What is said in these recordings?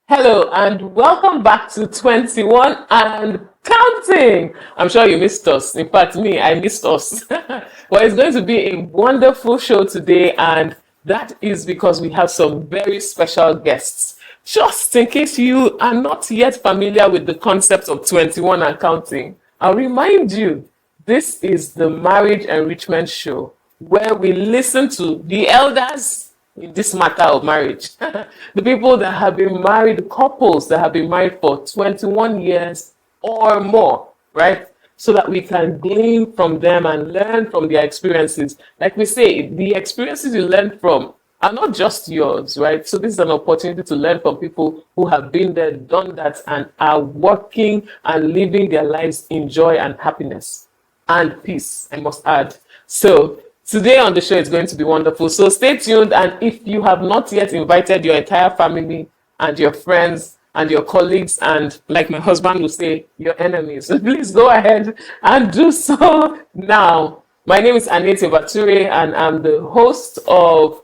Hello and welcome back to 21 and counting. I'm sure you missed us. In fact, me, I missed us. Well, it's going to be a wonderful show today, and that is because we have some very special guests. Just in case you are not yet familiar with the concept of 21 and counting, I'll remind you this is the Marriage Enrichment Show where we listen to the elders in this matter of marriage. The people that have been married, the couples that have been married for 21 years or more, right? So that we can glean from them and learn from their experiences. Like we say, the experiences you learn from are not just yours, right? So this is an opportunity to learn from people who have been there, done that, and are working and living their lives in joy and happiness and peace, I must add. So today on the show is going to be wonderful. So stay tuned, and if you have not yet invited your entire family and your friends and your colleagues and, like my husband will say, your enemies, please go ahead and do so now. My name is Anietie Bature, and I'm the host of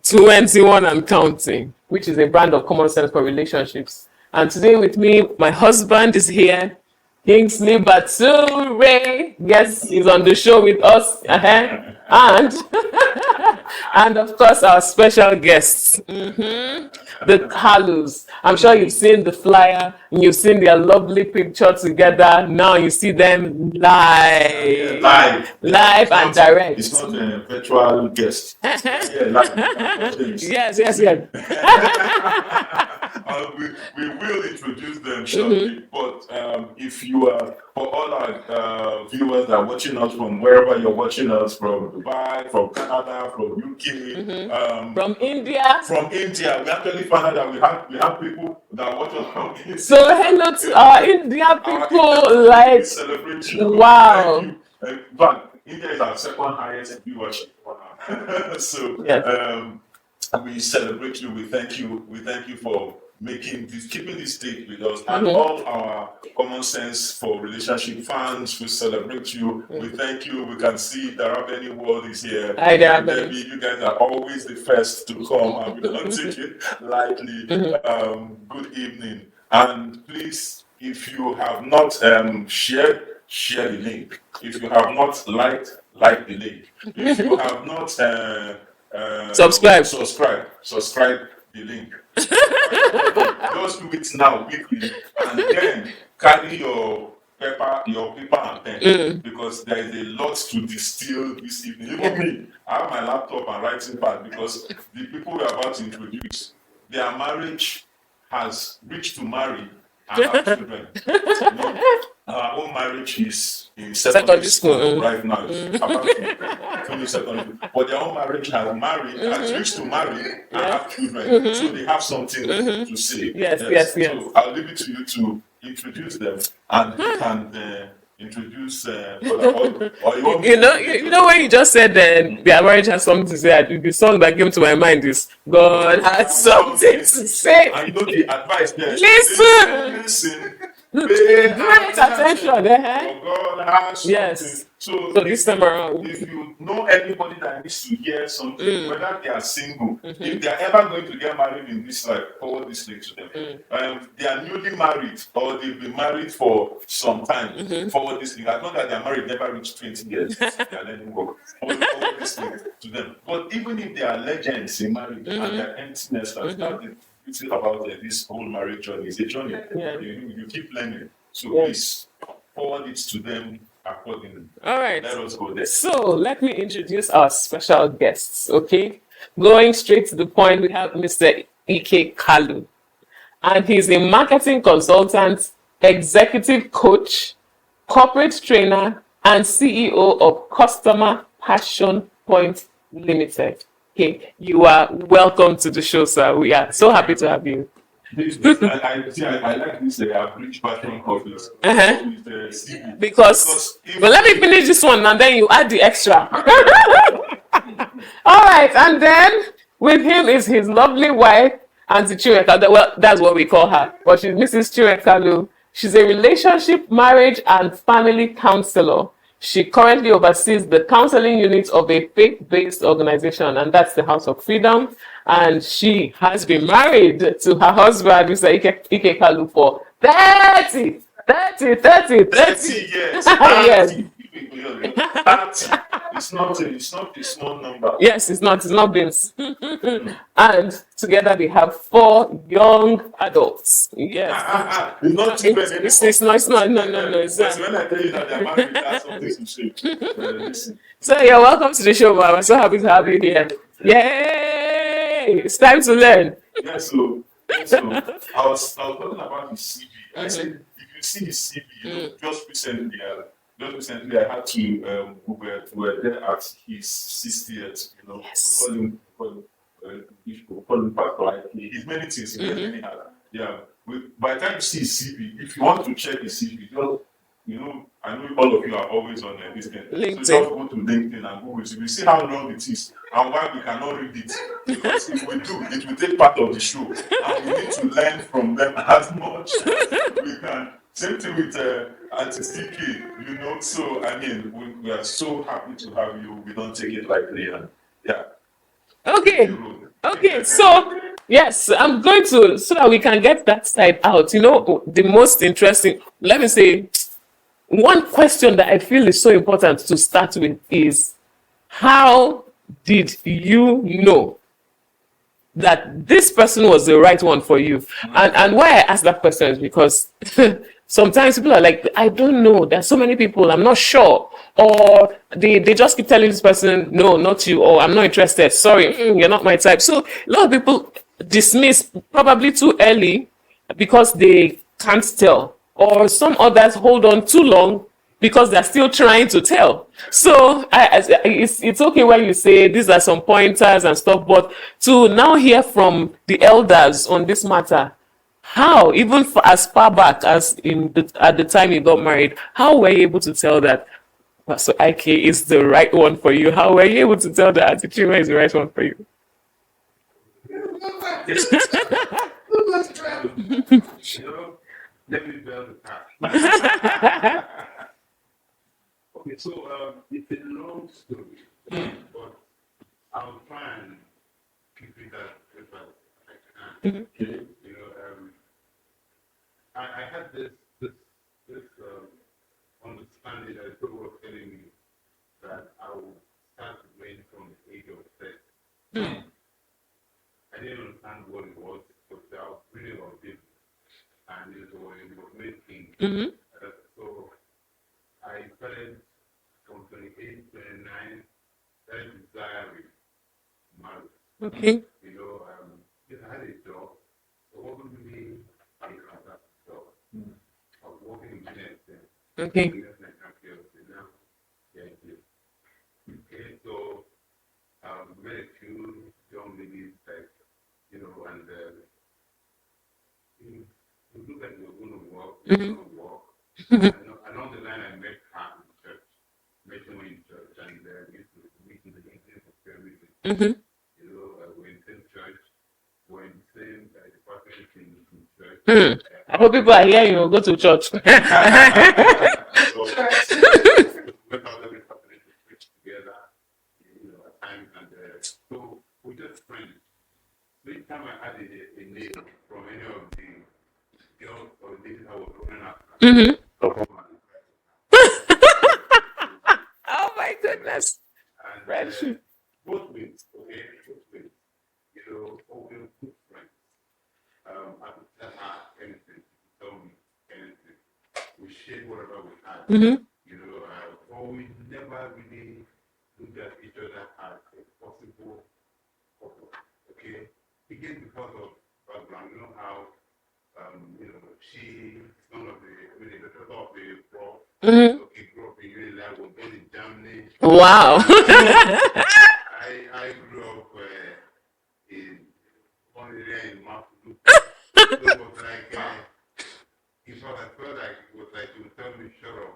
21 and Counting, which is a brand of common sense for relationships. And today with me, my husband is here, Kingsley Bature. Yes, he's on the show with us. And and of course our special guests, the Kalus. I'm sure you've seen the flyer and you've seen their lovely picture together. Now you see them live, live and direct. It's not a virtual guest. Yes. We will introduce them shortly, but if you are, for all our viewers that are watching us from wherever you're watching us, from Dubai, from Canada, from UK, From India. we actually found out that we have people that watch us from India. So hello to our India people. We Like, celebrate you. wow. Thank you. But India is our second highest viewership. So Yes. we celebrate you. We thank you for keeping this date with us, and all our common sense for relationship fans. We celebrate you. We thank you. We can see Darabeni World is here. Hi, Darabeni. You guys are always the first to come, and we don't take it lightly. Good evening, and please, if you have not shared, share the link. If you have not liked, like the link. If you have not Subscribe the link. Just do it now weekly, and then carry your paper and pen, because there is a lot to distill this evening. Even me, I have my laptop and writing pad, because the people we are about to introduce, their marriage has reached to marry and have children. Our own marriage is in secondary school right now. It's about to finish secondary, but their own marriage has reached to marry and have children. So they have something to say. Yes. So I'll leave it to you to introduce them, and you can introduce or you want me You know when you just said their marriage has something to say, the song that came to my mind is God has something to say. And you know the advice there. Listen. Pay Great attention. For God has something. Yes. So this time around, if you know anybody that needs to hear something, whether they are single, if they are ever going to get married in this life, forward this link to them. They are newly married or they've been married for some time, forward this link. As long as they are married, never reached 20 years, they are learning work. Forward this link to them. But even if they are legends in marriage and their emptiness, that's the beauty about this whole marriage journey. It's a journey. Yeah. You keep learning. So please forward it to them accordingly. all right. Let us go there. So let me introduce our special guests, okay? Going straight to the point, we have Mr. Ike Kalu. And he's a marketing consultant, executive coach, corporate trainer, and CEO of Customer Passion Point Limited. Okay, you are welcome to the show, sir. We are so happy to have you. I like this bridge passion office with the CV. Because but let me finish this one and then you add the extra. All right, and then with him is his lovely wife, Auntie Chireka. Well, that's what we call her, but she's Mrs. Chirekalu. She's a relationship, marriage, and family counselor. She currently oversees the counseling unit of a faith-based organization, and that's the House of Freedom. And she has been married to her husband, Mr. Ike Kalu, for 30, 30, 30, 30. 30 years. Yes. 30. 30. It's not a small number. Yes, it's not beans. And together they have 4 young adults. Yes. It's not too bad It's anymore. no. It's, Because when I tell you that they're married, that's something to say. Listen. so you're welcome to the show, Mom. I'm so happy to have you here. Yay! It's time to learn. Yeah, so I was talking about his CV. I said, if you see his CV, just recently I had to we were there at his 60th, Yes. we call him Pastor. Like, he's many things, he does many other. Yeah. By the time you see his CV, if you want to check his CV, I know all of you are always on this thing. LinkedIn. So just go to LinkedIn and Google it. You see how long it is and why we cannot read it. Because if we do, it will take part of the show. And we need to learn from them as much as we can. Same thing with Auntie CK, So, I mean, we are so happy to have you. We don't take it lightly. And yeah. Okay. So, yes, I'm going to, so that we can get that side out. The most interesting, let me say, one question that I feel is so important to start with is, how did you know that this person was the right one for you? And why I ask that question is because sometimes people are like, I don't know. There's so many people, I'm not sure. Or they just keep telling this person, no, not you, or I'm not interested. Sorry, you're not my type. So a lot of people dismiss probably too early because they can't tell. Or some others hold on too long because they're still trying to tell. So it's okay when you say these are some pointers and stuff, but to now hear from the elders on this matter, how, even as far back as at the time you got married, how were you able to tell that Pastor Ike is the right one for you? How were you able to tell that Anietie is the right one for you? Let me build the car. Okay, so it's a long story, but I'll try and keep it as I can. Okay, I had this understanding that people were telling me that I would start rain from the age of 30. I didn't understand what it was, because I was reading about it, and it was making. So I started from 28, 29, started desiring marriage. Okay. Because I had a job, so what would be a fantastic job? I was working in business then. Okay. Okay, so met a few young ladies, like, and it looked like we were going to work. Along the line, I met her in church, met her in church, and we used to meet in the evening for prayer meeting. We're in the same church, we're in the same department in church. I hope people are hearing you go to church. So, went out every Saturday to preach together, at times, and so we're just friends. So each time I had a name from any of the girls or ladies I was running after, Oh my goodness. and Friendship. both ways, okay, both ways, always good friends. I could tell her anything, tell me anything. We shared whatever we had. Or we never really looked at each other as a possible couple. Okay? Again, because of background, how she's one of the daughter of the prof. Okay, grew up in Unilag, was born in Germany. Wow. I grew up in one area in Maputo. So it was like, in fact, I felt like it was like you would tell me, shut up.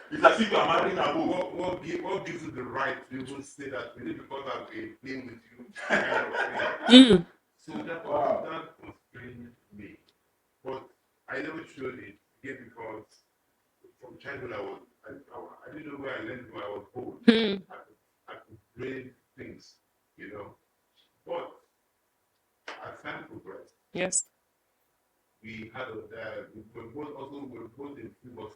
It's as if you are marrying a book. What gives you the right to even say that? Is it because I've been playing with you? Kind of thing. So that constrained me. But I never showed it. here because from childhood I didn't know where I learned when I was old. I could play things, you know. But as time progressed, Yes. we had we were both in football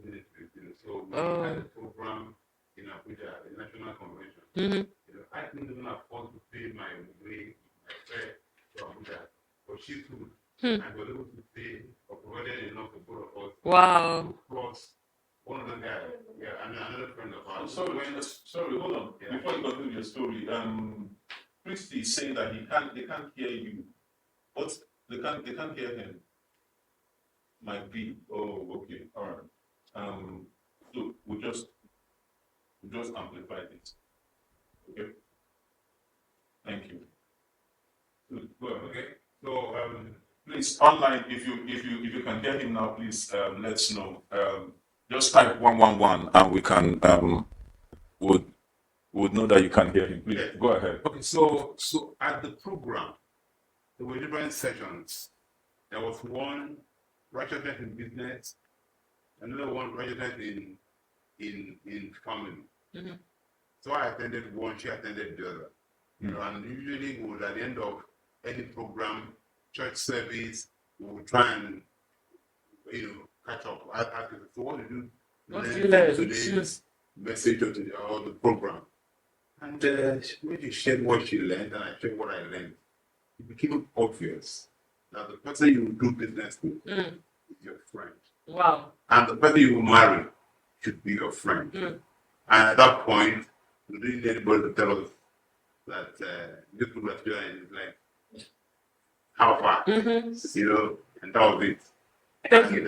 ministry, you know. So we had a program in Abuja, the national convention. You know, I couldn't even afford to pay my way, my fare to Abuja, but she could, and was able to pay or provided enough for both of us. Wow. Plus, one of the guys, and another friend of ours. Sorry, hold on. Yeah. Before you continue your story, Christy is saying that they can't hear you. What they can't hear him. Might be. Oh, okay, all right. So we just amplified it. Okay. Thank you. Good. Go ahead. Okay. So please online, if you can hear him now, please let us know. Just type 111 and we can would know that you can hear him. Please go ahead. okay, so at the program, there were different sessions. There was one righteousness in business, another one righteousness in family. So I attended one, she attended the other. You know, and usually we would, at the end of any program, church service, we would try and catch up. Ask you, so what did you learn from today's message or the program? And when she shared what she learned and I shared what I learned, it became obvious that the person you do business with is your friend. Wow. And the person you marry should be your friend. And at that point, we didn't need anybody to tell us that this people are together is like, how far? You know, and that was it. Thank you.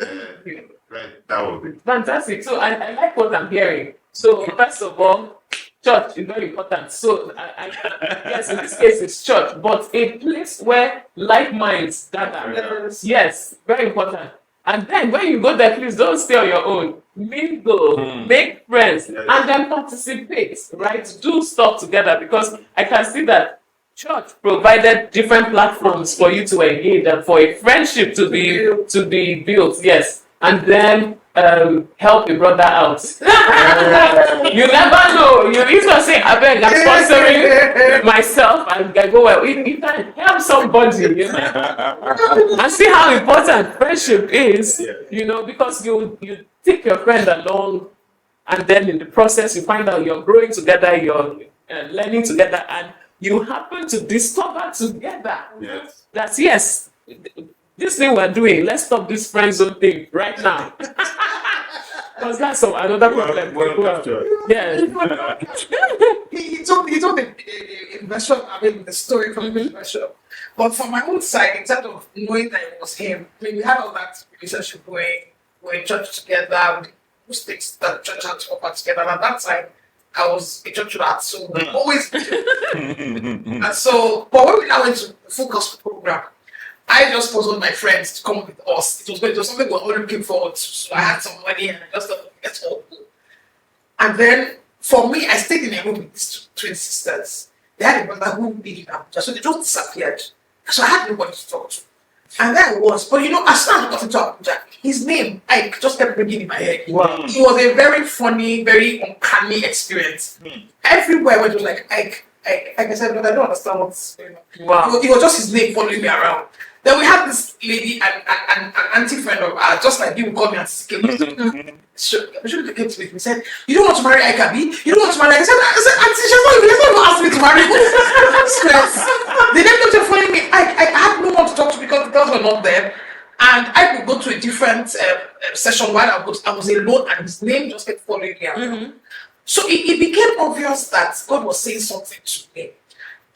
Right, that was it. Fantastic. So I like what I'm hearing. So first of all, church is very important. So yes, in this case it's church, but a place where like minds gather. Yes, very important. And then when you go there, please don't stay on your own. Mingle, make friends, and then participate. Right? Do stuff together because I can see that church provided different platforms for you to engage and for a friendship to be built. Yes, and then help a brother out. You never know. You either say, "I beg, I'm sponsoring myself," and I go, "Well, you can help somebody," you know, and see how important friendship is. You know, because you take your friend along, and then in the process, you find out you're growing together, you're learning together, and you happen to discover together that yes, this thing we're doing, let's stop this friend zone thing right now. Because that's another problem. Yeah. He told the investor, I mean, the story from the investor. But from my own side, in terms of knowing that it was him, I mean, we had all that relationship where we're in church together, we things that church had to offer together. And at that time, I was a church rat, so we always and so, but when we now went to the full gospel program, I just puzzled my friends to come with us. It was something we were already looking forward to. So I had some money and I just thought, let's go. And then for me, I stayed in a room with these twin sisters. They had a brother who lived in Abuja, so they just disappeared. So I had nobody to talk to. And there I was. But you know, as soon as I got into Abuja, his name, I just kept ringing in my head. Wow. It was a very funny, very uncanny experience. Everywhere where it was like, I said, but I don't understand what's going on. Wow. It was just his name following me around. Then we had this lady, an auntie friend of ours, just like you, called me and said, she came to me and said, "You don't want to marry Ikabi? You don't want to marry?" I said, "Auntie, she's not even asked me to marry." Stress. They never kept following me. I had no one to talk to because the girls were not there. And I could go to a different session while I was alone, and his name just kept following me around. So it became obvious that God was saying something to me.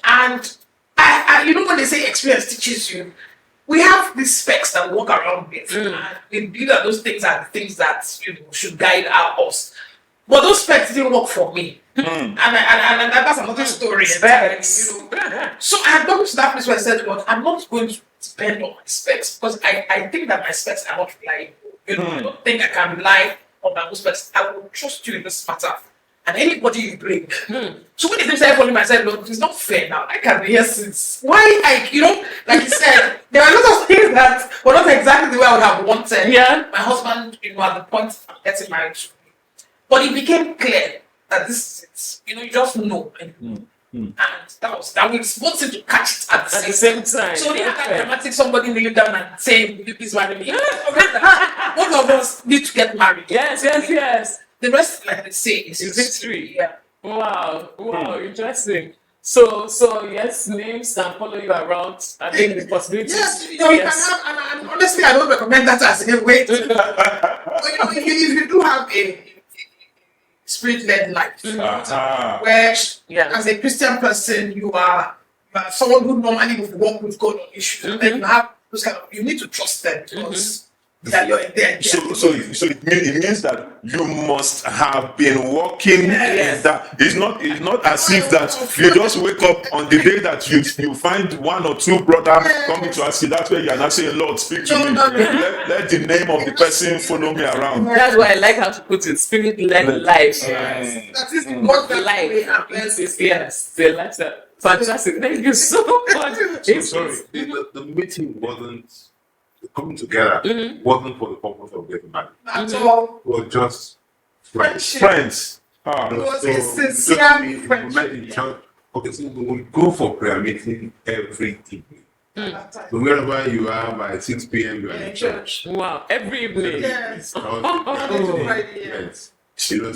And I you know when they say experience teaches you, we have these specs that we walk around with, and we believe that those things are the things that should guide us. But those specs didn't work for me, and that's another story. Specs. So I had gone to that place where I said, "God, I'm not going to depend on my specs because I think that my specs are not reliable. I don't think I can rely on my own specs. I will trust you in this matter." and anybody you bring. So when they started following me, I said, look, it's not fair now. I can be here since. Why, like you said, there are a lot of things that were not exactly the way I would have wanted. Yeah. My husband, at the point of getting married to me. But it became clear that this is it. You just know. And that was wanting to catch it at At the same time. So you have dramatic somebody kneeling down and saying, "Will you please marry me?" Both of us need to get married. Yes. The rest, like they say, is history. Yeah. Wow, interesting. So yes, names can follow you around. I think the possibility. Yes, you can have, and honestly, I don't recommend that as a way to. But if you do have a spirit-led life, where as a Christian person you are someone who normally would work with God on issues, and then you have those you need to trust them because you're in there. So it means that you must have been working in that. It's not as if that you just wake up on the day that you find one or two brothers coming to ask you. That's where you are not saying, Lord, speak to me. Let the name of the person follow me around. That's why I like how to put it, spirit-led life. That is what life. Yes, the lifestyle. Fantastic. Thank you so much. So sorry, the meeting wasn't coming together. Wasn't for the purpose of getting married. At all. It was just Friends. It was a sincere we friendship. met in church. Okay, so we would go for prayer meeting every evening. So wherever you are by 6 p.m. you are in church. Wow, every evening. Yes. Yes.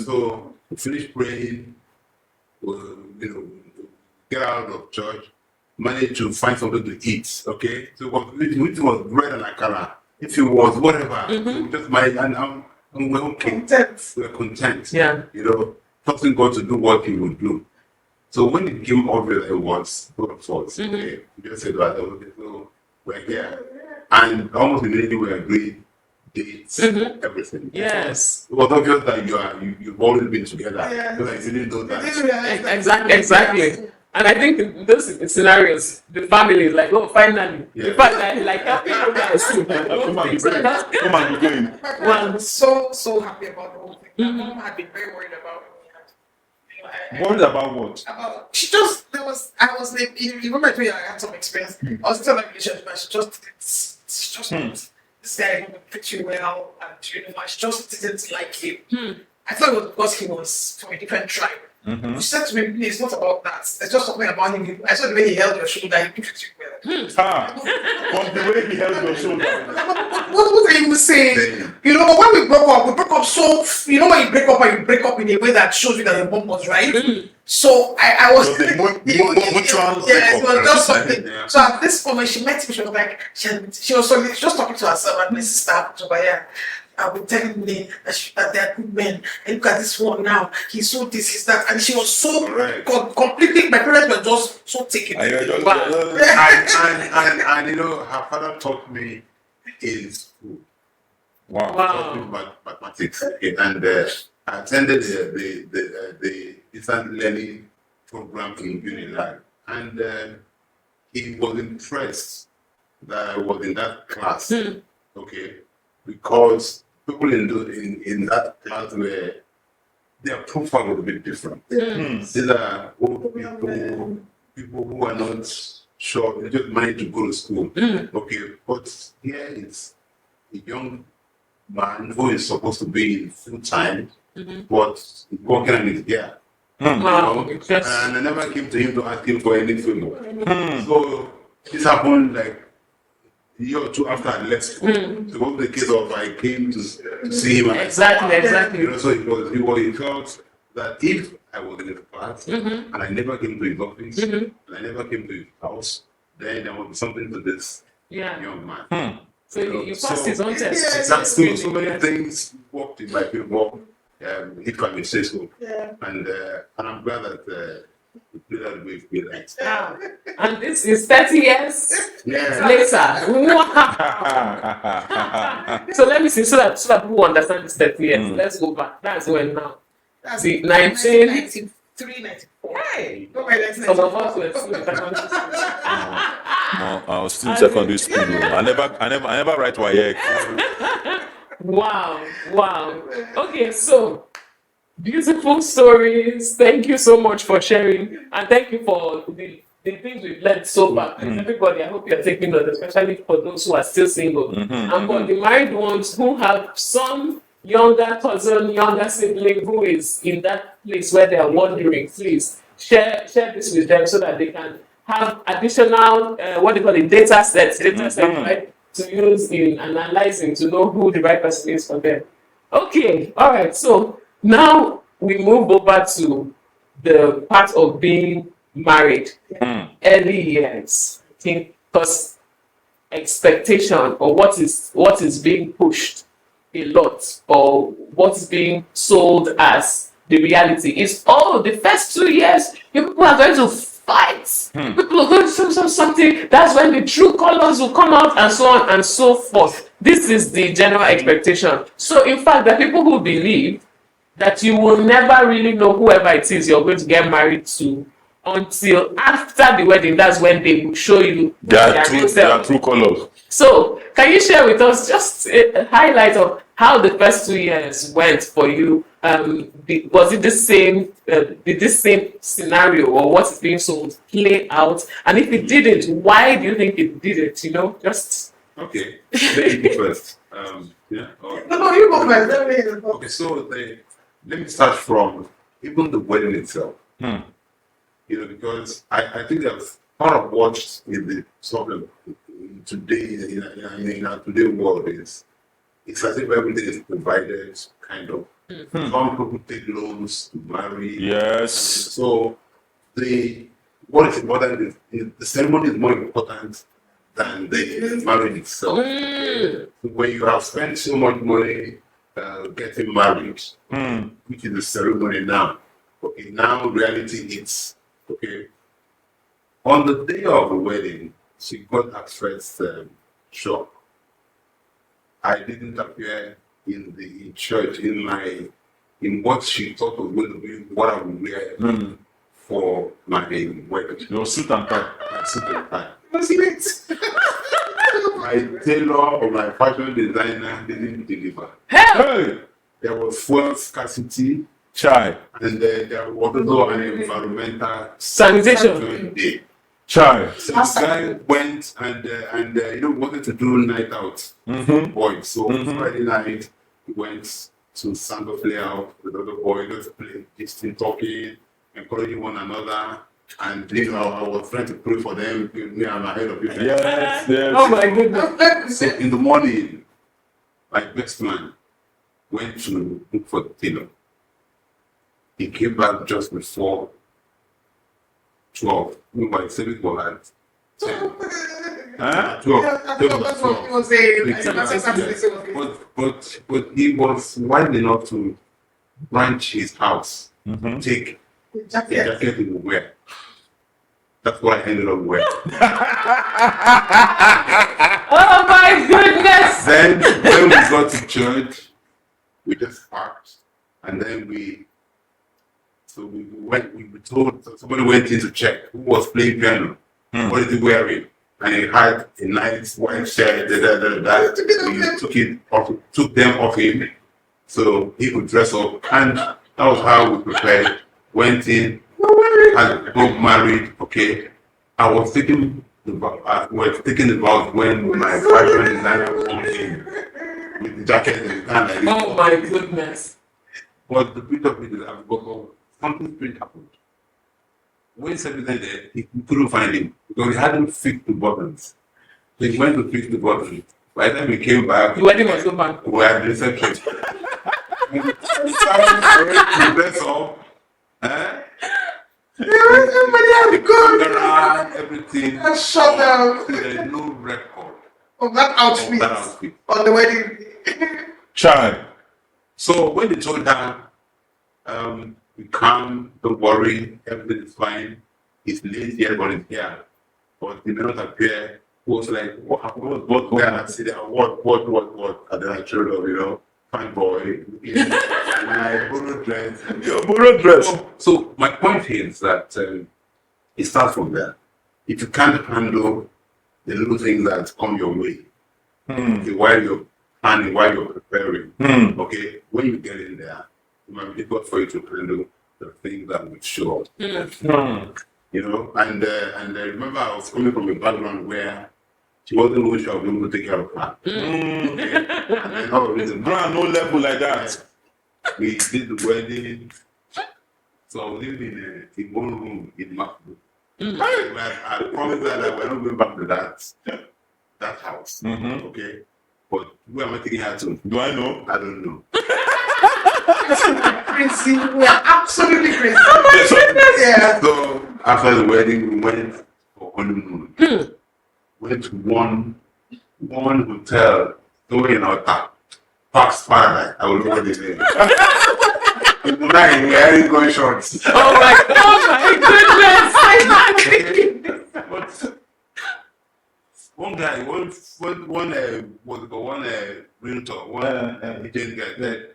So we finish praying, get out of church, manage to find something to eat. Okay, so which was bread and akara. If it was whatever, we just manage, and we're okay. Content. We're content. Yeah. Trusting God to do what He would do. So when it became obvious it was both of us, okay, we just said, okay, so we're here, and almost immediately we agreed dates, everything. Yes. It was obvious that you've always been together. Yes. Because I didn't know that. Exactly. And I think in those scenarios, the family is like, oh, finally. The fact that like helping you guys too. Come and be going. My parents were so happy about the whole thing. My mom had been very worried about me. Worried about what? I was like, you remember I told you I had some experience. I was in a relationship, but she just this guy is going to treat you well, and I just didn't like him. I thought it was because he was from a different tribe. She said to me, please, it's not about that. It's just something about him. I saw the way he held your shoulder, he treated you well. From the way he held your shoulder. What was I even saying? But when we broke up so, when you break up in a way that shows you that your mom was right. So I was it was just something. So at this point when she met me, she was like, she was just talking to herself and my sister, I've been telling me that they are good men. And look at this one now. He's so this, he's that. And she was so completely, my parents were just so taken. And her father taught me in school. Taught me mathematics. Okay. And I attended the distance learning program in Unilag. And he was impressed that I was in that class. Okay. Because people in that class were, their profile was a bit different. These are old people who are not sure, they just managed to go to school. Okay, but here it's a young man who is supposed to be full time, but he's working on his gear. And I never came to him to ask him for anything. So this happened like a year or two after I left school. So what was the case of I came to see him. Exactly. So he felt that if I was in his class and I never came to his office and I never came to his house, then there would be something to this young man. So you passed his own test. Exactly. So many things worked in my favor, if I may say so. And I'm glad that we feel like. And this is 30 years later. So let me see, so that people understand this 30 years. Let's go back. That's when now. That's 1993, 94. Hey! Some of us were still in secondary school. No, I was still in secondary school. I never write WAEC. Wow. Okay, so Beautiful stories. Thank you so much for sharing, and thank you for the things we've learned so far. And everybody, I hope you're taking note, especially for those who are still single, and for the married ones who have some younger cousin, younger sibling who is in that place where they are wondering. Please share this with them so that they can have additional what do you call it, data set, right, to use in analyzing to know who the right person is for them. Okay, all right. So now we move over to the part of being married, early years. I think because expectation or what is being pushed a lot or what's being sold as the reality is, oh, the first 2 years people are going to fight, people are going to do something, that's when the true colors will come out, and so on and so forth. This is the general expectation. So in fact, there are people who believe that you will never really know whoever it is you're going to get married to until after the wedding. That's when they will show you their real self. true colors. So, can you share with us just a highlight of how the first 2 years went for you? Was it the same? Did this same scenario or what's being sold play out? And if it didn't, why do you think it didn't? Just Okay, let me go first. Yeah. No, you go first. Let me go. Okay, so let me start from even the wedding itself. Because I think that part of what is the problem today in our today world is it's as if everything is provided, kind of. Some people take loans to marry. Yes. So what is important is the ceremony is more important than the marriage itself. When you have spent so much money getting married, which is the ceremony now. Okay, now reality is okay. On the day of the wedding, she got her first shock. I didn't appear in church in what she thought was going to be what I would wear for my wedding. Your suit and tie. My suit and tie. Was it? My tailor or my fashion designer didn't deliver. Hey! There was fuel scarcity, Chai. and there was also an environmental sanitation. day. Chai. So this guy went and wanted to do night out. Boys. So Friday night he went to Sandal play out with other boys, just play, just talking, encouraging one another. And I was trying to pray for them. Me, I'm ahead of you. Yes. Oh my goodness. So in the morning, my best man went to look for the tailor. He came back just before 12. My service was at 10. 12. That's what he was saying. But he was wise enough to branch his house, take The the jacket. jacket he would wear. That's what I ended up wearing. Oh my goodness. Then when we got to church, we just parked, and then we told somebody went in to check who was playing piano. What is he wearing? And he had a nice white shirt. We took them off him so he could dress up, and that was how we prepared. Went in, had got married. Okay, I was thinking about when my fashion designer walked in with the jacket and the hand like this. Oh my goodness. But the bit of it is something strange happened. When he said there, he couldn't find him because he hadn't fixed the buttons. So he went to fix the buttons. By the time he came back, The wedding was over. we had the reception. I dress up. Everybody had gone. Everything. I shut down. There's no record Of that of outfit that outfit. on the wedding. Chai. So when they told her, we calm, don't worry, everything is fine. It's late, everybody's here. But he may not appear. He was like, what happened? What? I said, what? And then I showed up, fine boy. My borrowed dress. Your borrowed dress. So my point is that it starts from there. If you can't handle the little things that come your way, okay, while you're planning, while you're preparing, okay, when you get in there, might be difficult for you to handle the things that would show up. You know, and I remember I was coming from a background where she wasn't even sure I was able to take care of her. Okay. And then all the reason No level like that. we did the wedding. So I was living in one room in Macbo. I promised her that we're not going back to that house. Okay. But where am I taking her to? Do I know? I don't know. Crazy. We are absolutely crazy. Oh my goodness. Yeah. So after the wedding, we went for honeymoon. Went to one hotel, going out Parks Paradise. I will know what it is. Tonight, we are going shorts. Oh my goodness! But one guy, one realtor, one agent guy said,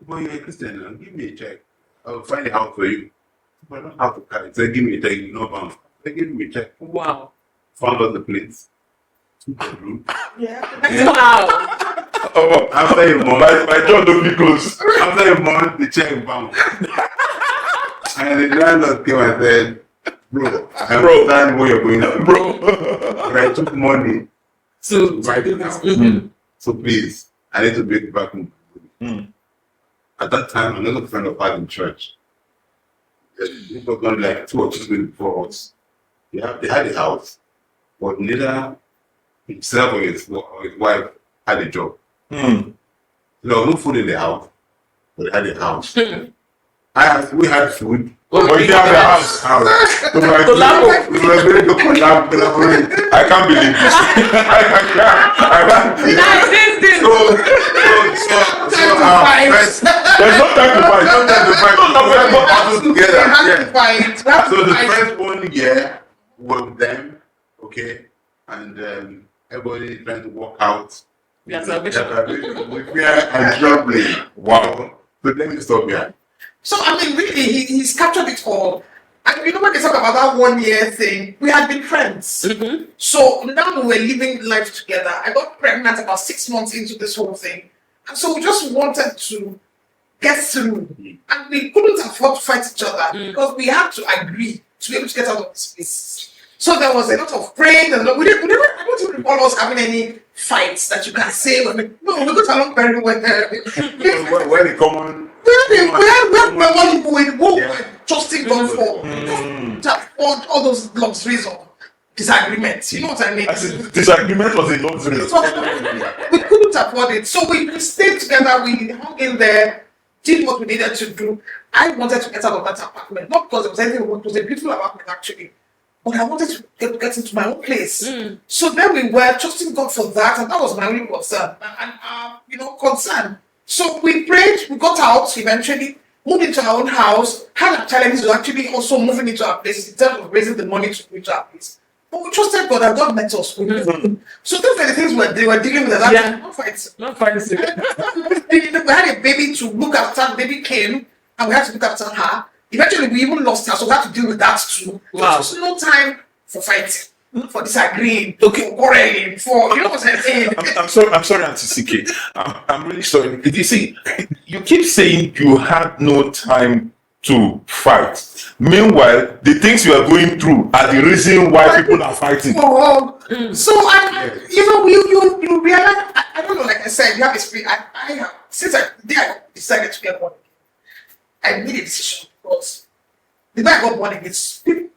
"Boy, you're a Christian now. Give me a check. I'll find a house for you." But I don't have to carry. He said, "Give me a check. You know, bound." They give me a check. Wow! Found us the place. 2 bedroom. Yeah. Wow! Oh, After a month, my jaw don't be close. after a month, the check bounced. And the landlord came and said, "Bro, I understand what you're going through. Bro. But I took money To right do now. this. So please, I need to break back home." At that time, another friend of ours in church, it was gone like 2 or 3 weeks before us. They had a house, but neither himself or his wife had a job. There was no food in the house, but they had a house. We had food. But you have a house. So we were going to collaborate. I can't believe this. I can't believe this. So our friends, There's no time to fight. not that the friends, we were all together. We have Yeah. to fight. We have So to the fight. first 1 year was with them, okay, and everybody trying to work out. Their salvation. With fear and trembling. Wow. So let me stop here. So I mean, really, he's captured it all. And you know when they talk about that 1 year thing, we had been friends. So now we were living life together. I got pregnant about 6 months into this whole thing, and so we just wanted to get through, and we couldn't afford to fight each other because we had to agree to be able to get out of this place. So there was a lot of praying. And we never, I don't even recall us having any fights that you can say. No, we got along very well. When the common We had money going, Yeah. trusting God for all those luxuries or disagreements. You know what I mean? I said, disagreement was a luxury. We couldn't afford it. So we stayed together, we hung in there, did what we needed to do. I wanted to get out of that apartment, not because it was anything, it was a beautiful apartment actually. But I wanted to get into my own place. So then we were trusting God for that, and that was my only concern and concern. So we prayed, we got out eventually, moved into our own house, had our challenges of actually also moving into our place in terms of raising the money to reach our place. But we trusted God and God met us. So those are the things they were dealing with at that time. Not fights. Not fights. We had a baby to look after, the baby came, and we had to look after her. Eventually, we even lost her, so we had to deal with that too. Wow. So no time for fighting, for disagreeing, for quarreling, for, you know what I'm saying? I'm sorry, Auntie CK. I'm really sorry. You see, you keep saying you had no time to fight. Meanwhile, the things you are going through are the reason why people are fighting. So you realize, I don't know, like I said, you have a spirit. I have, since I decided to get born again, I made a decision because the day I got born again,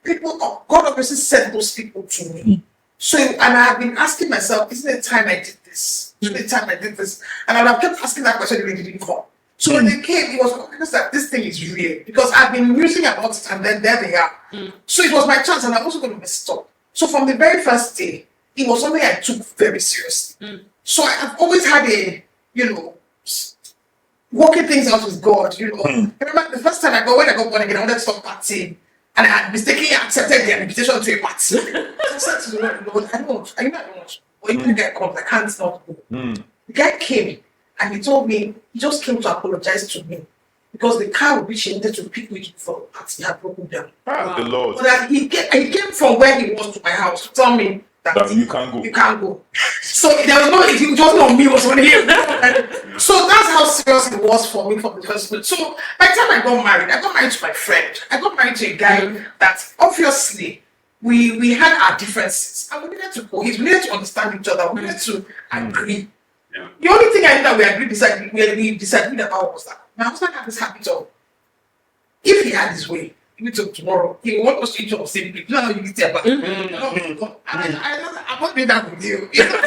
people, God obviously sent those people to me. So, and I have been asking myself, isn't it time I did this? Isn't it time I did this? And I have kept asking that question when they didn't come. So when they came, it was obvious that this thing is real because I've been musing about it, and then there they are. So it was my chance, and I'm also going to mess it up. So from the very first day, it was something I took very seriously. So I've always had a, working things out with God. I remember the first time when I got born again, I wanted to stop partying, and I had mistakenly accepted the invitation to a party. So I said to the Lord, I don't know, but if the guy comes, I can't not go. The guy came. And he told me, he just came to apologize to me because the car which he wanted to pick me for the party had broken down. The Lord. But that he came from where he was to my house to tell me, That you can't go. You can't go. So there was no, it wasn't on me, it was on him. So that's how serious it was for me from the first place. So by the time I got married to my friend. I got married to a guy that obviously we had our differences and we needed to coexist, we needed to understand each other, we needed to agree. Yeah. The only thing I knew that we disagreed about was that my husband had this habit of, if he had his way, even till tomorrow, he will want us to eat on the same plate. You know how you eat there, but I'm not doing that with you. You know?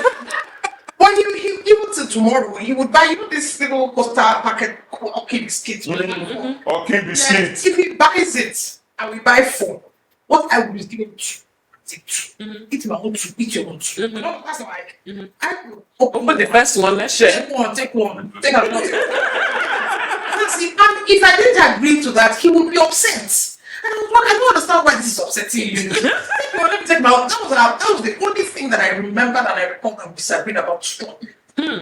But he even till tomorrow, he would buy, this little Costa packet okay biscuits. Okay, biscuits. If he buys it and we buy 4, what I will do is give him 2. Take 2. Eat my own 2, eat your own 2. No, that's not like I will Open the first one, let's share. Take one. Take another. See, and if I didn't agree to that, he would be upset. And I was like, I don't understand why this is upsetting you. Let me take my own. That was the only thing that I remember that I recall that we disagreed about strongly.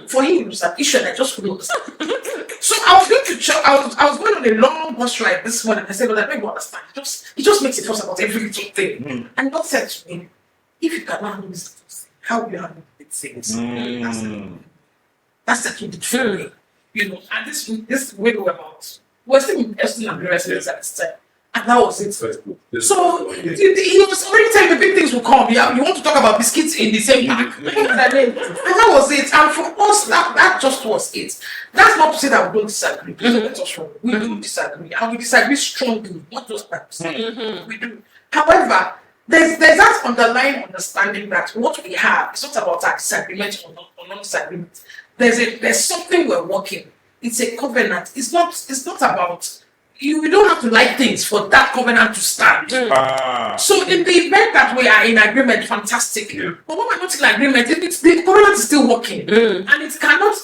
For him, it was an issue and I just couldn't understand. So I was going to church, I was going on a long bus ride this morning. I said, well, I don't understand. He just makes it fuss about every little thing. And God said to me, if you cannot handle this little thing, how will you handle big things? That's the key for me. And this way we were still in Eston and residents at this time. And that was it. So he was already telling me big things will come. Yeah, you want to talk about biscuits in the same pack. And that was it. And for us, that just was it. That's not to say that we don't disagree. Let us wrong. We do disagree. And we disagree strongly, not just by percent. We do. However, there's that underlying understanding that what we have is not about our disagreement or non-disagreement. There's something we're working. It's a covenant. It's not about you don't have to like things for that covenant to stand. So in the event that we are in agreement, fantastic. But when we're not in agreement, the covenant is still working. And it cannot,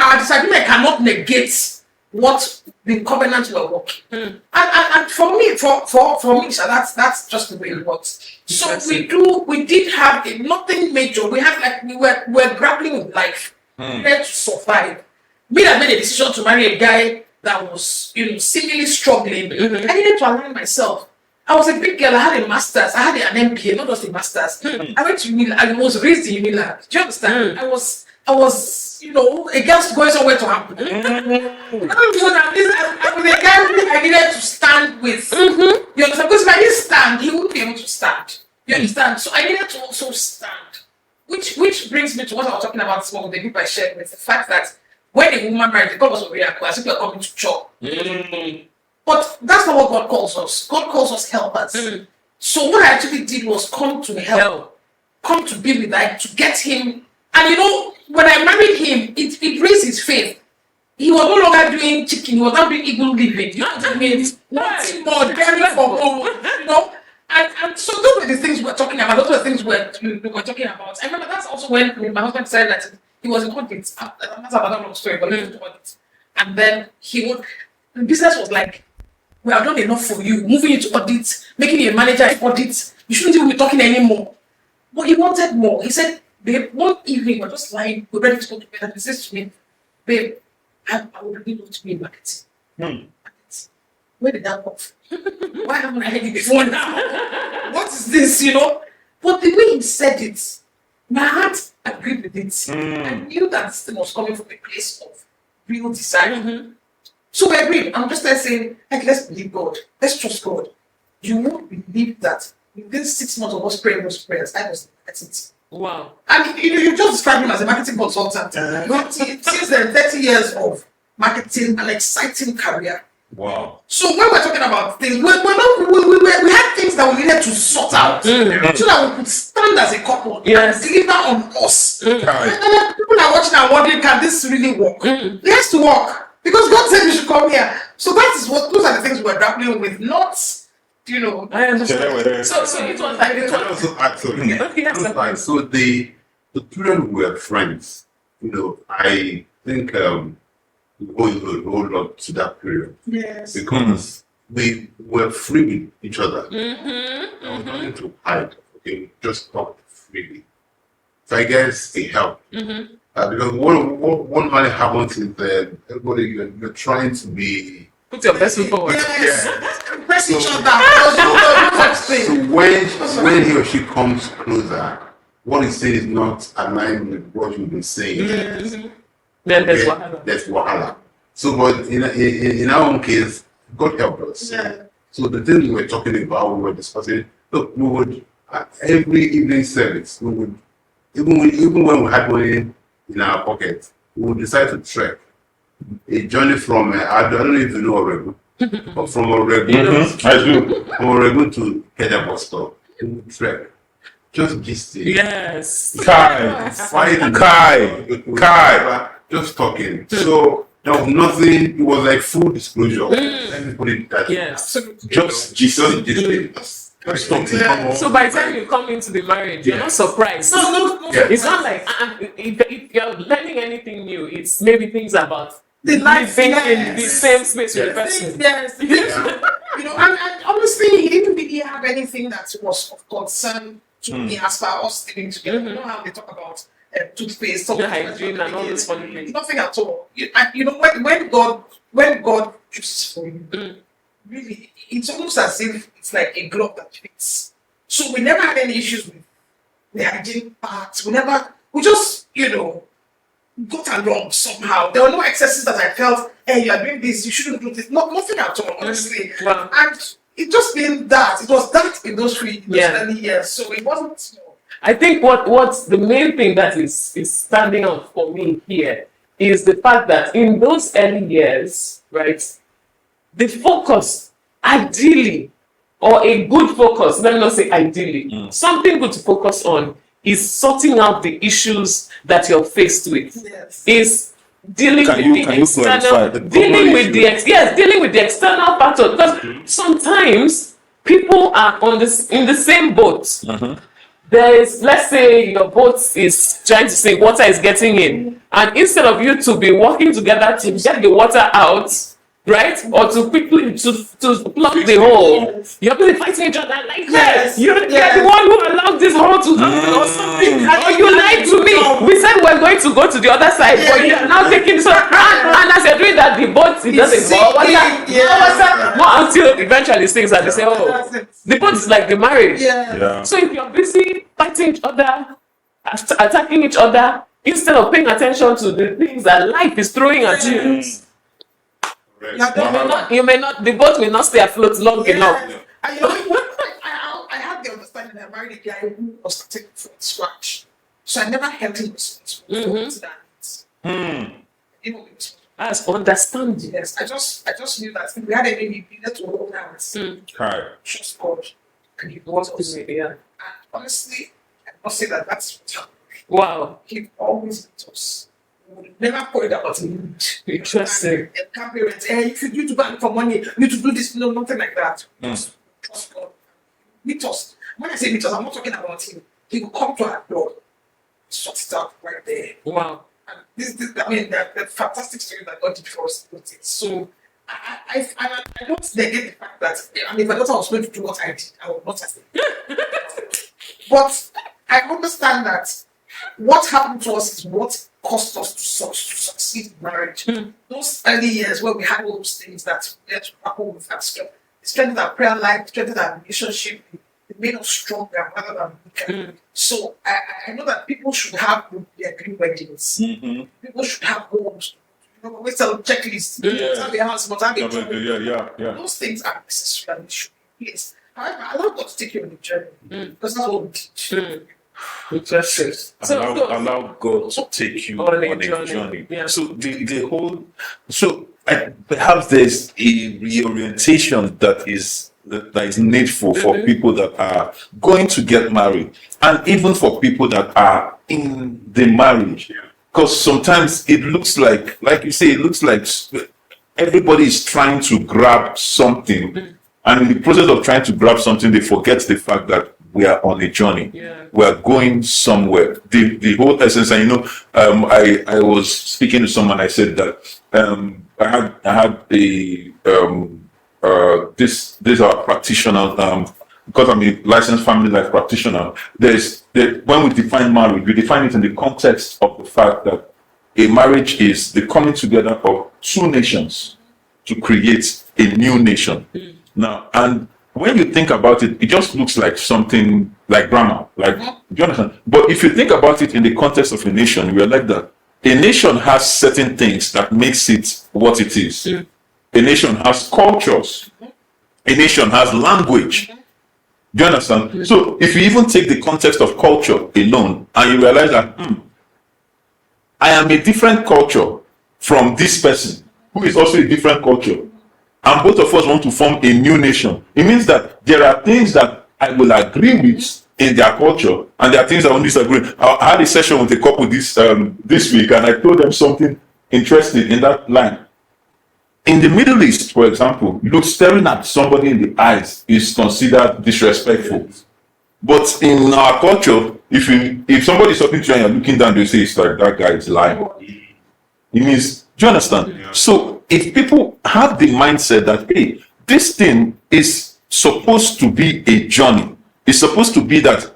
our disagreement cannot negate what the covenant we're working. And for me, so that's just the way it works. So we did have nothing major. We had we're grappling with life. We had to survive. Me that made a decision to marry a guy that was, seemingly struggling. I needed to align myself. I was a big girl. I had a master's. I had an MBA, not just a master's. I went to Unilag. I was raised in Unilag. Do you understand? I was, a girl going somewhere to happen. I was a guy who I needed to stand with. You understand? Because if I didn't stand, he wouldn't be able to stand. You understand? So I needed to also stand. Which brings me to what I was talking about this morning, the group I shared with the fact that when a woman married, God was very as if we're coming to chop. But that's not what God calls us. God calls us helpers. So what I actually did was come to help, come to be with him, to get him. And when I married him, it raised his faith. He was no longer doing chicken, he was not doing eagle living. You know what I mean? Nothing more, caring for more, And so those were the things we were talking about. Those were the things we were talking about. I remember that's also when my husband said that he was in audit. That's another long story, but he was in audit. And then the business was like, we have done enough for you, moving you to audit, making you a manager in audit. You shouldn't even be talking anymore. But he wanted more. He said, babe, one evening, we're just lying, we're ready to go to bed. And he says to me, babe, I would really love to be in marketing. Marketing. Where did that come from? Why haven't I heard it before now? What is this, But the way he said it, my heart agreed with it. I knew that this thing was coming from a place of real desire. So we agreed. I'm just saying, let's believe God. Let's trust God. You won't believe that within 6 months of us praying those prayers, I was at it. Wow. And you just described him as a marketing consultant. Since then, 30 years of marketing, an exciting career. Wow. So when we're talking about things, we had things that we needed to sort out so that we could stand as a couple and deliver on us. And then people are watching and wondering, can this really work? It has to work because God said we should come here. So those are the things we're grappling with, not. I understand. So it was like it Also, actually, so the period we were friends, I think we hold on to that period. Yes. Because we were free with each other. There was nothing to hide. Okay, we just talked freely. So I guess it helped. Because what might happen is that everybody you're trying to be. Put your best foot forward. Yes. Press each other. So when he or she comes closer, what he's saying is not aligned with what you've been saying. Then there's Okay? wahala. That's wahala. So, but in our own case, God help us. Yeah. So the thing we were talking about, we were discussing. Look, we would every evening service, we would even when we had money in our pocket, we would decide to trek a journey from I don't know if you know Oregon, but from Oregon, I do. from Oregon to Kenya bus stop, we would trek. Just gisting. Yes. Kai. Fighting. Kai. Just talking. So there was nothing, it was like full disclosure. Let me put it that Yes. Just gisting. Just talking. Yeah. So by the time you come into the marriage, you're not surprised. No. Yeah. It's not like if you're learning anything new, it's maybe things about The life, living in the yes. same space with the person. Yes. You know, and honestly, he didn't really have anything that was of concern to me as far as us living together. You know how they talk about toothpaste, The hygiene and all those funny things. Nothing at all. And you know, when God chooses for you, really, it's almost as if it's like a glove that fits. So we never had any issues with the hygiene part. We just, got along somehow. There were no excesses that I felt, hey, you are doing this, you shouldn't do this. Nothing at all, honestly. Wow. And it just been that. It was that in those Yeah. early years. So it wasn't, I think what's the main thing that is standing out for me here is the fact that in those early years, right, the focus, ideally, or a good focus, let me not say ideally, something good to focus on is sorting out the issues that you're faced with. yes. Is dealing Can with you the clarify external, the dealing with the issue? dealing with the external factor, because sometimes people are in the same boat. There is, let's say your boat is trying to sink, water is getting in, and instead of you to be working together to get the water out, right, or to quickly to plug the hole, you're busy fighting each other like, Yes. hey, you're Yes. the one who allowed this hole to happen or something, or you lied to me. We said we're going to go to the other side, but you're now taking this one. And as you're doing that, the boat it doesn't go water, Yes. more until eventually things and they say, oh, That's it. the boat is like the marriage. Yeah. Yeah. So if you're busy fighting each other, attacking each other, instead of paying attention to the things that life is throwing at you, you may not, the boat will not stay afloat long enough. And I had the understanding that I married a guy who was starting from scratch. So I never held him responsible for that. That's understanding. Yes, I just knew that if we had any, we needed to hold hands, Kai. trust God, and he What was is it? Yeah. And honestly, I must say that that's what happened. Wow. He always met us. We would never point out him. Interesting. And can't parents, hey, if you need to bank for money, you need to do this, no, nothing like that. Just trust God. Meet us. When I say meet us, I'm not talking about him. He will come to our door, sort it out right there. Wow. And the fantastic story that God did for us. So I don't negate the fact that if I thought I was going to do what I did, I would not have done. But I understand that what happened to us is what cost us to succeed in marriage. Those early years where we had all those things that we had to grapple with that strength. It strengthened our prayer life, strengthened our relationship, it made us stronger rather than weaker. So I know that people should have their green weddings. People should have homes. We sell checklists. Must have a house, must have a job. Yeah. Those things are necessary and they should be placed. However, allow God to take you on the journey because that's what we teach. Interesting. Allow God to take you On on a a journey. journey. Yeah. So the whole perhaps there's a reorientation that is needful for people that are going to get married, and even for people that are in the marriage. Because sometimes it looks like you say, it looks like everybody is trying to grab something, and in the process of trying to grab something, they forget the fact that we are on a journey. Yeah. We are going somewhere. The whole essence, and I was speaking to someone. I said that I had this our practitioner. Because I'm a licensed family life practitioner, when we define marriage, we define it in the context of the fact that a marriage is the coming together of two nations to create a new nation. Now, and when you think about it, it just looks like something like grammar. Like, do you understand? But if you think about it in the context of a nation, we are like that. A nation has certain things that makes it what it is. A nation has cultures. A nation has language. Do you understand? So if you even take the context of culture alone and you realize that I am a different culture from this person who is also a different culture, and both of us want to form a new nation, it means that there are things that I will agree with in their culture, and there are things I won't disagree. I had a session with a couple this week, and I told them something interesting in that line. In the Middle East, for example, staring at somebody in the eyes is considered disrespectful. But in our culture, if somebody is talking to you and you're looking down, they say it's like that guy is lying. It means, do you understand? Yeah. So if people have the mindset that, hey, this thing is supposed to be a journey, it's supposed to be that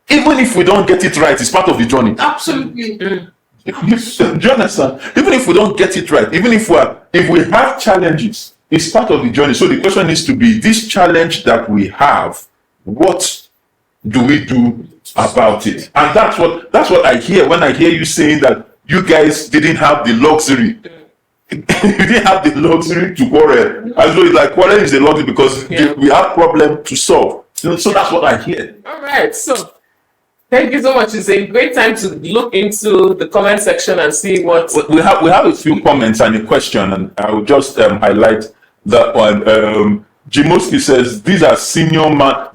even if we don't get it right, it's part of the journey. Absolutely. Do you understand? Even if we don't get it right, even if we have challenges, it's part of the journey. So the question needs to be, this challenge that we have, what do we do about it? And that's what I hear when I hear you saying that you guys didn't have the luxury. You didn't have the luxury to quarrel. As though it's like quarreling is a luxury because we have problem to solve. So that's what I hear. All right. So thank you so much. It's a great time to look into the comment section and see what we have a few comments and a question, and I will just highlight that one. Jimoski says these are senior man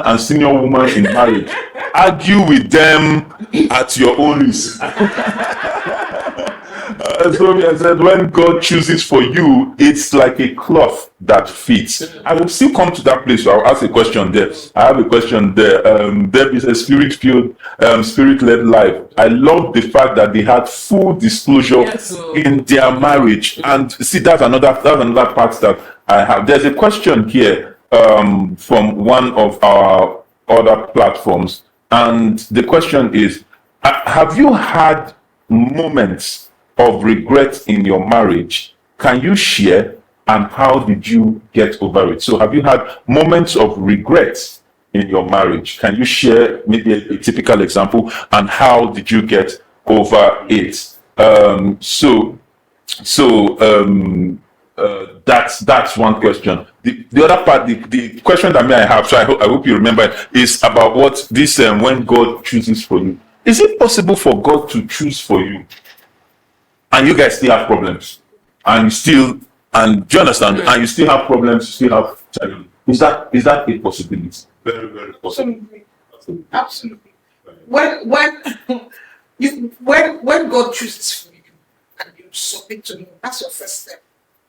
and senior woman in marriage. Argue with them at your own risk. So I said, when God chooses for you, it's like a cloth that fits. I will still come to that place, so I'll ask a question there. I have a question there. There is a spirit-filled, spirit-led life. I love the fact that they had full disclosure in their marriage. And see, that's another part that I have. There's a question here from one of our other platforms. And the question is, have you had moments of regret in your marriage? Can you share, and how did you get over it? So have you had moments of regret in your marriage? Can you share maybe a typical example, and how did you get over it? That's one question. The other part, the question that I have, so I hope you remember, is about what this when God chooses for you. Is it possible for God to choose for you, and you guys still have problems, and do you understand? And you still have problems, you still have challenges. Is that a possibility? Very, very possible. Absolutely. When God chooses for you and you submit to Him, that's your first step.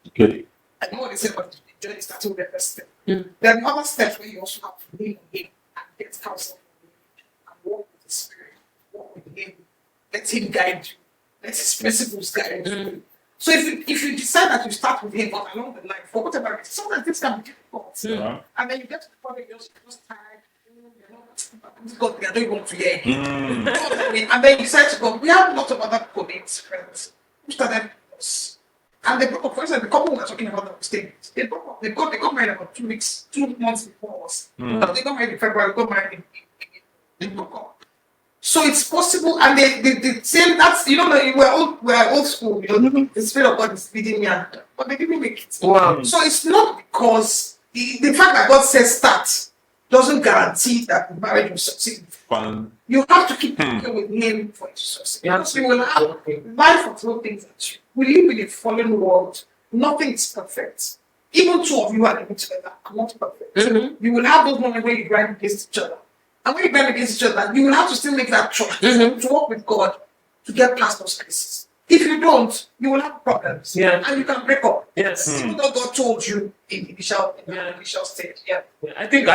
Okay. I know what they say about the journey starting with the first step. There are other steps where you also have to lean on Him and get counsel from Him and walk with the Spirit, walk with Him, let Him guide you. Let His principles guide you. So if you decide that you start with Him, but along the line, for whatever reason, sometimes things can be difficult. And then you get to the point where you're just tired. God, I don't even want to hear Him. And then you decide to go. We have lots of other colleagues, friends, who started with us. And they broke up. For instance, the couple we were talking about the statements. They broke up. They got married about 2 months before us. They got married in February, got married they broke up. So it's possible, and they say that's, we're old school, the Spirit of God is leading me, but they didn't make it. Wow. So it's not because the fact that God says start doesn't guarantee that the marriage will succeed. You have to keep working with Him for it to succeed. Because you will have life will throw things at you. We live in a fallen world. Nothing is perfect. Even two of you are living together are not perfect. You will have those moments where you grind against each other. And when you grind against each other, you will have to still make that choice to work with God to get past those places. If you don't, you will have problems. And you can break up. Yes. Even though God told you in the initial stage. I think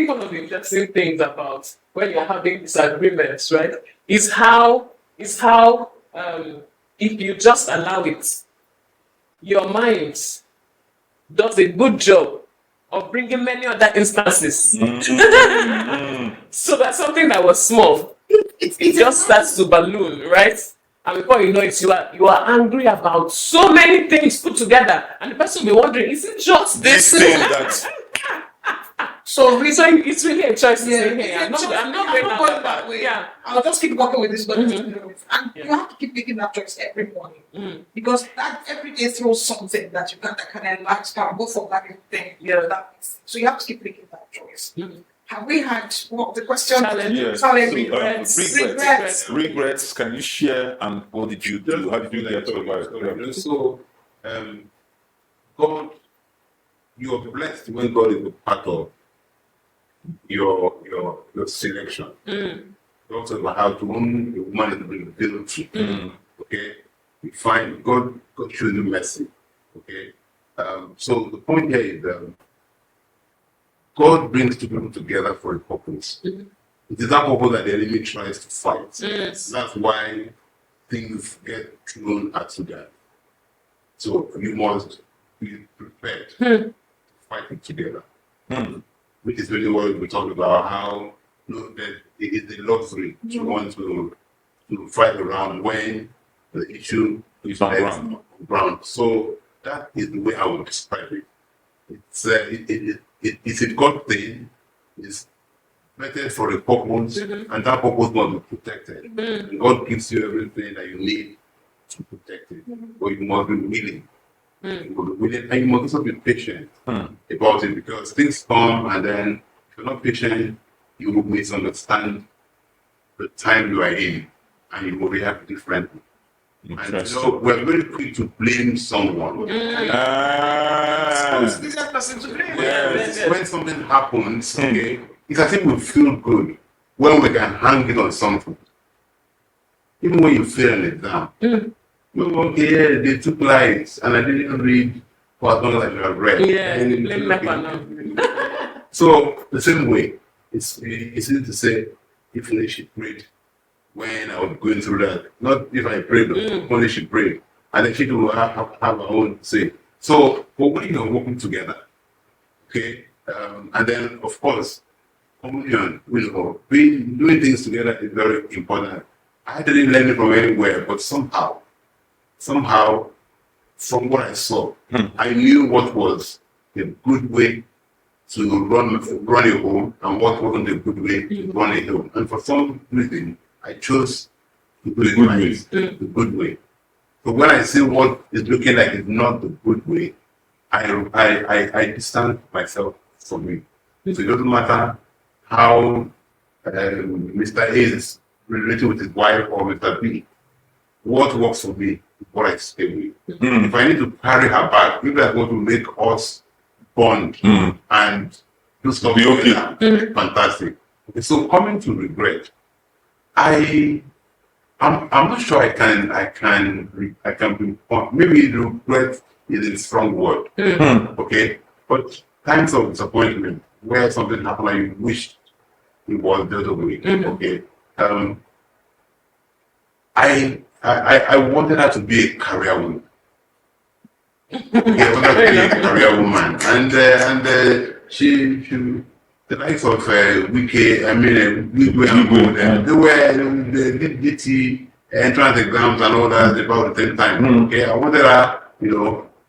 one of the interesting things about when you're having disagreements, right, is how if you just allow it, your mind does a good job of bringing many other instances. So that's something that was small. It just starts to balloon, right? And before you know it, you are angry about so many things put together, and the person will be wondering, is it just this This thing that So So reason it's really a choice to yeah, say, hey, I'm not going going that that bad. way. Yeah. I'll just keep working with this budget to begin with. And Yeah. you have to keep making that choice every morning. Because that every day throws something that you can that can enlarge can go for that thing. Yeah. So you have to keep making that choice. Have we had what the question? Challenge. yeah. Challenge. So, Regrets. regrets. Can you share and what did you do? How did you get to it? So, God, you are blessed when God is a part of your selection. Also about how to whom a woman is being built to. Okay, we find God shows you mercy. Okay, so the point here is God brings two people together for a purpose. It is that purpose that the enemy tries to fight. That's why things get thrown at you guys. So you must be prepared to fight it together. Which is really what we talked about, how that it is a luxury to want to fight around when the issue It's on ground. ground. So that is the way I would describe it. It's a God thing. It's meted for a purpose, and that purpose must be protected. And God gives you everything that you need to protect it, but you must be willing. You must be willing, and you must also be patient about it, because things come, and then if you're not patient, you will misunderstand the time you are in, and you will react differently. And so we're very quick to blame someone. Ah, This person to blame. Yes, when something happens, okay, it's as if we feel good when we can hang it on something. Even when you fail an exam. Okay, yeah, they took lights and I didn't read for as long as I should have read. Yeah, And blame it's Nepa okay. now. So the same way, it's easy to say if only she prayed when I was going through that. Not if I prayed, but only she prayed. And then she will have her own say. So, but when you're working together, okay, and then of course, communion, doing things together is very important. I didn't learn it from anywhere, but somehow, from what I saw, I knew what was a good way to run a home and what wasn't a good way to run a home. And for some reason, I chose to do it right, the good way. So when I see what is looking like it's not the good way, I distance myself from it. So it doesn't matter how Mr. A is related with his wife or Mr. B. What works for me is what I stay with. If I need to carry her back, if that's going to make us bond and do stuff Be okay. together, fantastic. Okay, so coming to regret, I'm not sure I can maybe regret is a strong word. Okay, but times of disappointment where something happened and you wished it was the other way. Okay, I wanted her to be a career woman. Okay, I wanted her to be a career woman, and she the likes of Wiki, I mean, Wigwe and Gold, they did DT entrance exams and all that about the same time. Okay, I wanted her,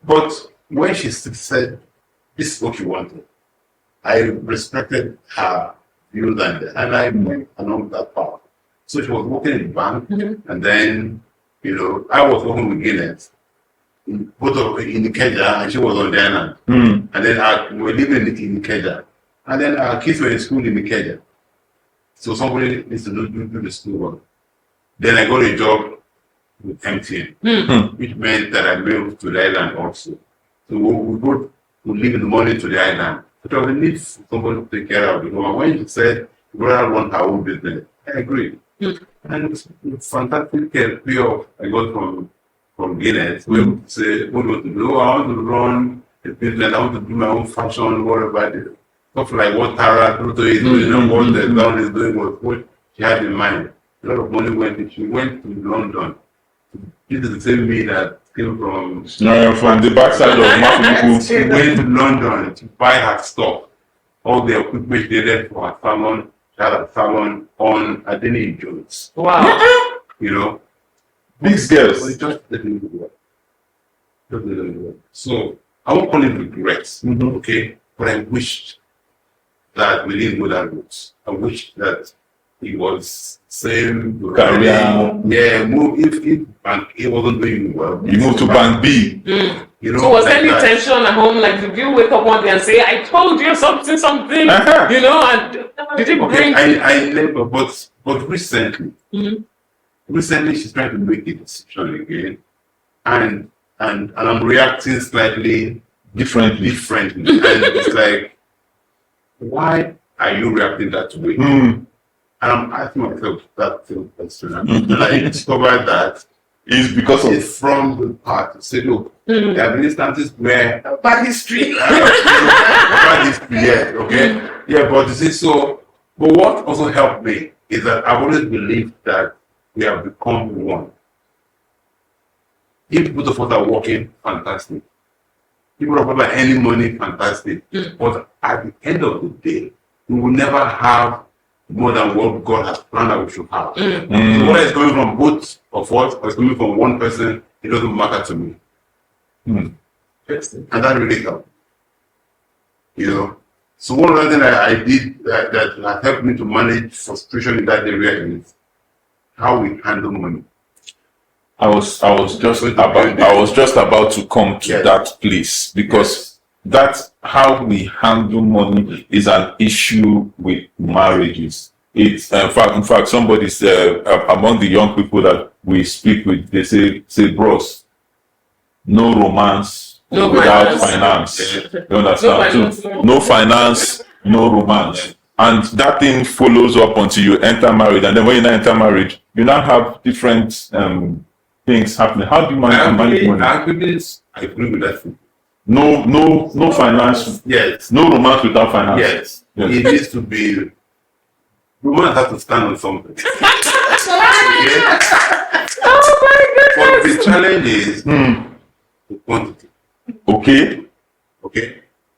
but when she said this is what she wanted, I respected her views and I went along that path. So she was working in the bank, and then, I was working with Guinness, both of in Ikeja, and she was on the island. And then we were living in Ikeja. And then our kids were in school in Ikeja. So somebody needs to do the school work. Then I got a job with MTN, which meant that I moved to the island also. So we both would leave in the morning to the island. But I need somebody to take care of it. When she said, "Brother, want her own business," I agreed. And it's fantastic payoff I got from Guinness. We would say, what do you want to do? I want to run a business, I want to do my own fashion, whatever it is. Stuff like what Tara Truto is doing and what the Down is doing was what she had in mind. A lot of money she went to London. This is the same me that came from the backside of Mafuku. she went to London to buy her stuff. All the equipment she needed for her salon. She had a salon on Anietie Jones. Wow. These But girls. it just didn't work. Just didn't work. So I won't call it regrets, okay? But I wished that we didn't go that route. I wish that he was same Career. Yeah, move if bank A wasn't doing well. You move to Bank B. You know, So was there like any that. tension at home? Like, did you wake up one day and say, "I told you something, something"? Uh-huh. You know, and did it Okay, bring? I never, but recently she's trying to make a decision again, and I'm reacting slightly Differently. differently, and it's like, why are you reacting that way? Mm. And I'm asking myself that same question, and I discovered that It's because it's of from the part to say, look, there have been instances where Bad history. bad history, yeah, okay, yeah, but you see, so, but what also helped me is that I've always believed that we have become one. If both of us are working, fantastic. If both of us are earning money, fantastic. But at the end of the day, we will never have more than what God has planned that we should have. So whether it's coming from both of us or it's coming from one person, it doesn't matter to me. And that really helped. You know. So one other thing I did that helped me to manage frustration in that area is how we handle money. I was just about to come to that place because that's how we handle money is an issue with marriages. It's in fact somebody said among the young people that we speak with, they say bros, no romance without finance. You understand? No finance, no romance. And that thing follows up until you enter marriage, and then when you now enter marriage, you now have different things happening. How do you manage money? I agree with that. No finance. Yes. No romance without finance. Yes. It needs to be. Romance has to stand on something. Oh my But goodness! the challenge is the quantity. Okay.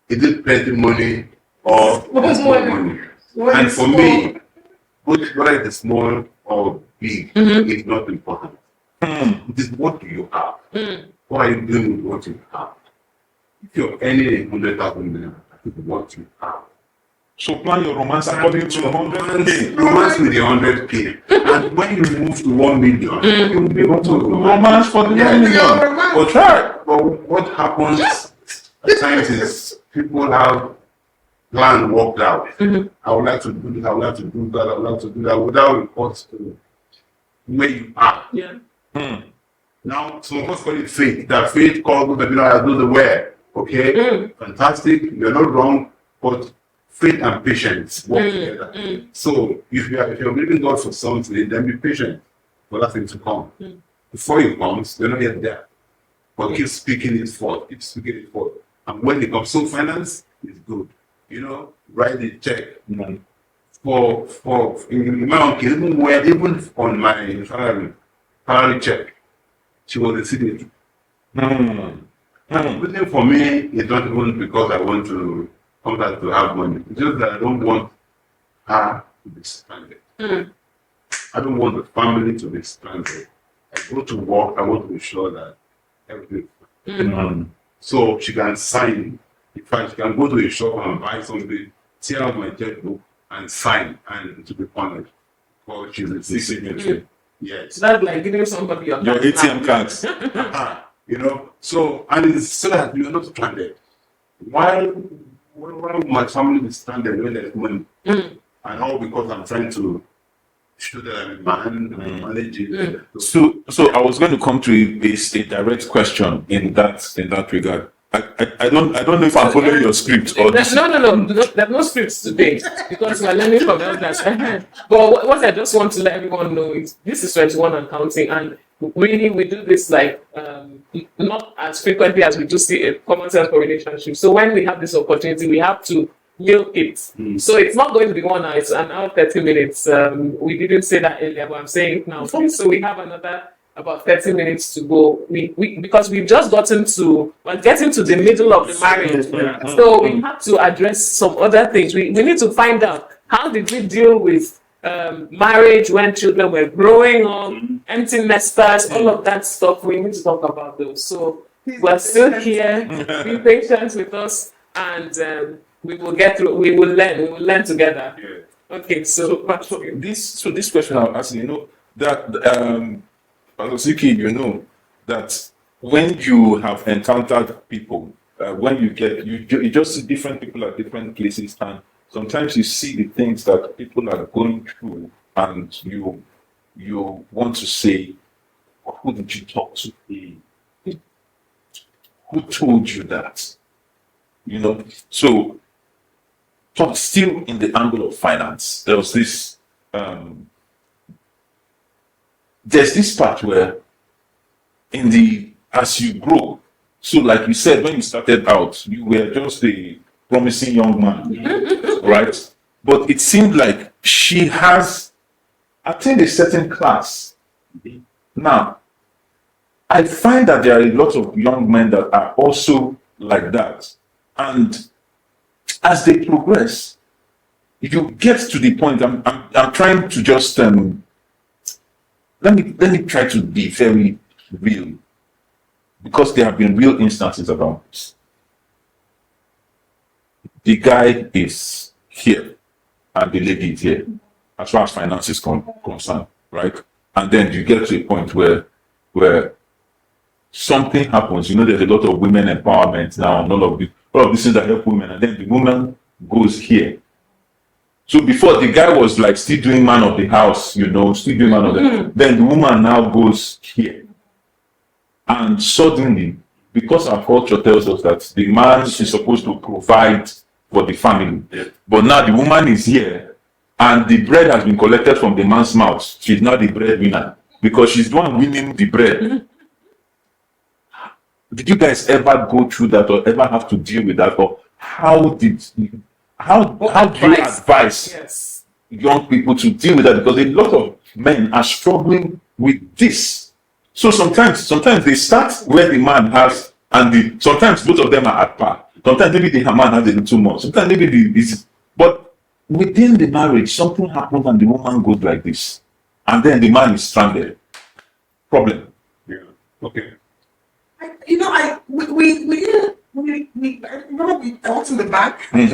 Is it plenty money or small money? And for me, whether it's small or big, it's not important. It is what do you have? What are you doing with what you have? If you're earning 100,000 naira, that is what you have. So plan your romance according to 100K. Romance with the 100K. And when you move to 1 million, you will be able to Romance for the 1 million. But try. But what happens at times is people have plan worked out. I would like to do this, I would like to do that, I would like to do that without reports to where you are. Now, some of us call it faith. That faith calls the I do the where. Okay? Fantastic. You're not wrong. But faith and patience work together. So if you're believing God for something, then be patient for that thing to come. Before it comes, you're not yet there. But keep speaking it forth, And when it comes, so finance is good. You know, write the check. For in my own case, even on my salary check, she was a signature. Everything for me is not even because I want to come back to have money. It's just that I don't want her to be stranded. I don't want the family to be stranded. I go to work, I want to be sure that everything is fine. So she can sign. In fact, she can go to a shop and buy something, tear out my checkbook and sign and to be honored. Because she's a signature. Yes. That's like giving somebody your ATM cards. You know, so, and it's so that you're not stranded. Why would my family be stranded when there's money? And all because I'm trying to show that I'm a man, I'm managing. So I was going to come to a direct question in that regard. I don't know if I'm following your script or this. No. There's no scripts today because we're learning from elders. But what I just want to let everyone know is this is 21 and counting, and really we do this like not as frequently as we do see a common sense for relationships. So when we have this opportunity, we have to milk it. So it's not going to be 1 hour, it's an hour 30 minutes. We didn't say that earlier, but I'm saying it now. So we have another about 30 minutes to go. We because we've just we're getting to the middle of the marriage. So we have to address some other things. We need to find out how did we deal with marriage when children were growing up, empty nesters, all of that stuff. We need to talk about those. So we're still here. Be patient with us, and we will get through. We will learn. We will learn together. Yeah. Okay. So back to you. This question I'll ask you, that Siki, that when you have encountered people, when you just see different people at different places, and sometimes you see the things that people are going through, and you want to say, who did you talk to? Who told you that? So still in the angle of finance, there's this part where as you grow, so like you said, when you started out, you were just a promising young man, right? But it seemed like she has attained a certain class. Now, I find that there are a lot of young men that are also like that. And as they progress, you get to the point, I'm trying to just, let me try to be very real, because there have been real instances about this. The guy is here and the lady is here, as far as finance is concerned, right? And then you get to a point where something happens. There's a lot of women empowerment now, and all of these things that help women, and then the woman goes here. So before, the guy was like still doing man of the house, still doing man of the. Then the woman now goes here, and suddenly, because our culture tells us that the man is supposed to provide for the family, but now the woman is here, and the bread has been collected from the man's mouth. She's now the breadwinner because she's the one winning the bread. Did you guys ever go through that, or ever have to deal with that, or how do you advise young people to deal with that? Because a lot of men are struggling with this. So sometimes they start where the man has, and sometimes both of them are at par. Sometimes maybe the man has a little more. Sometimes maybe but within the marriage, something happens and the woman goes like this, and then the man is stranded. Problem. Yeah. Okay. I remember we got in the bank, and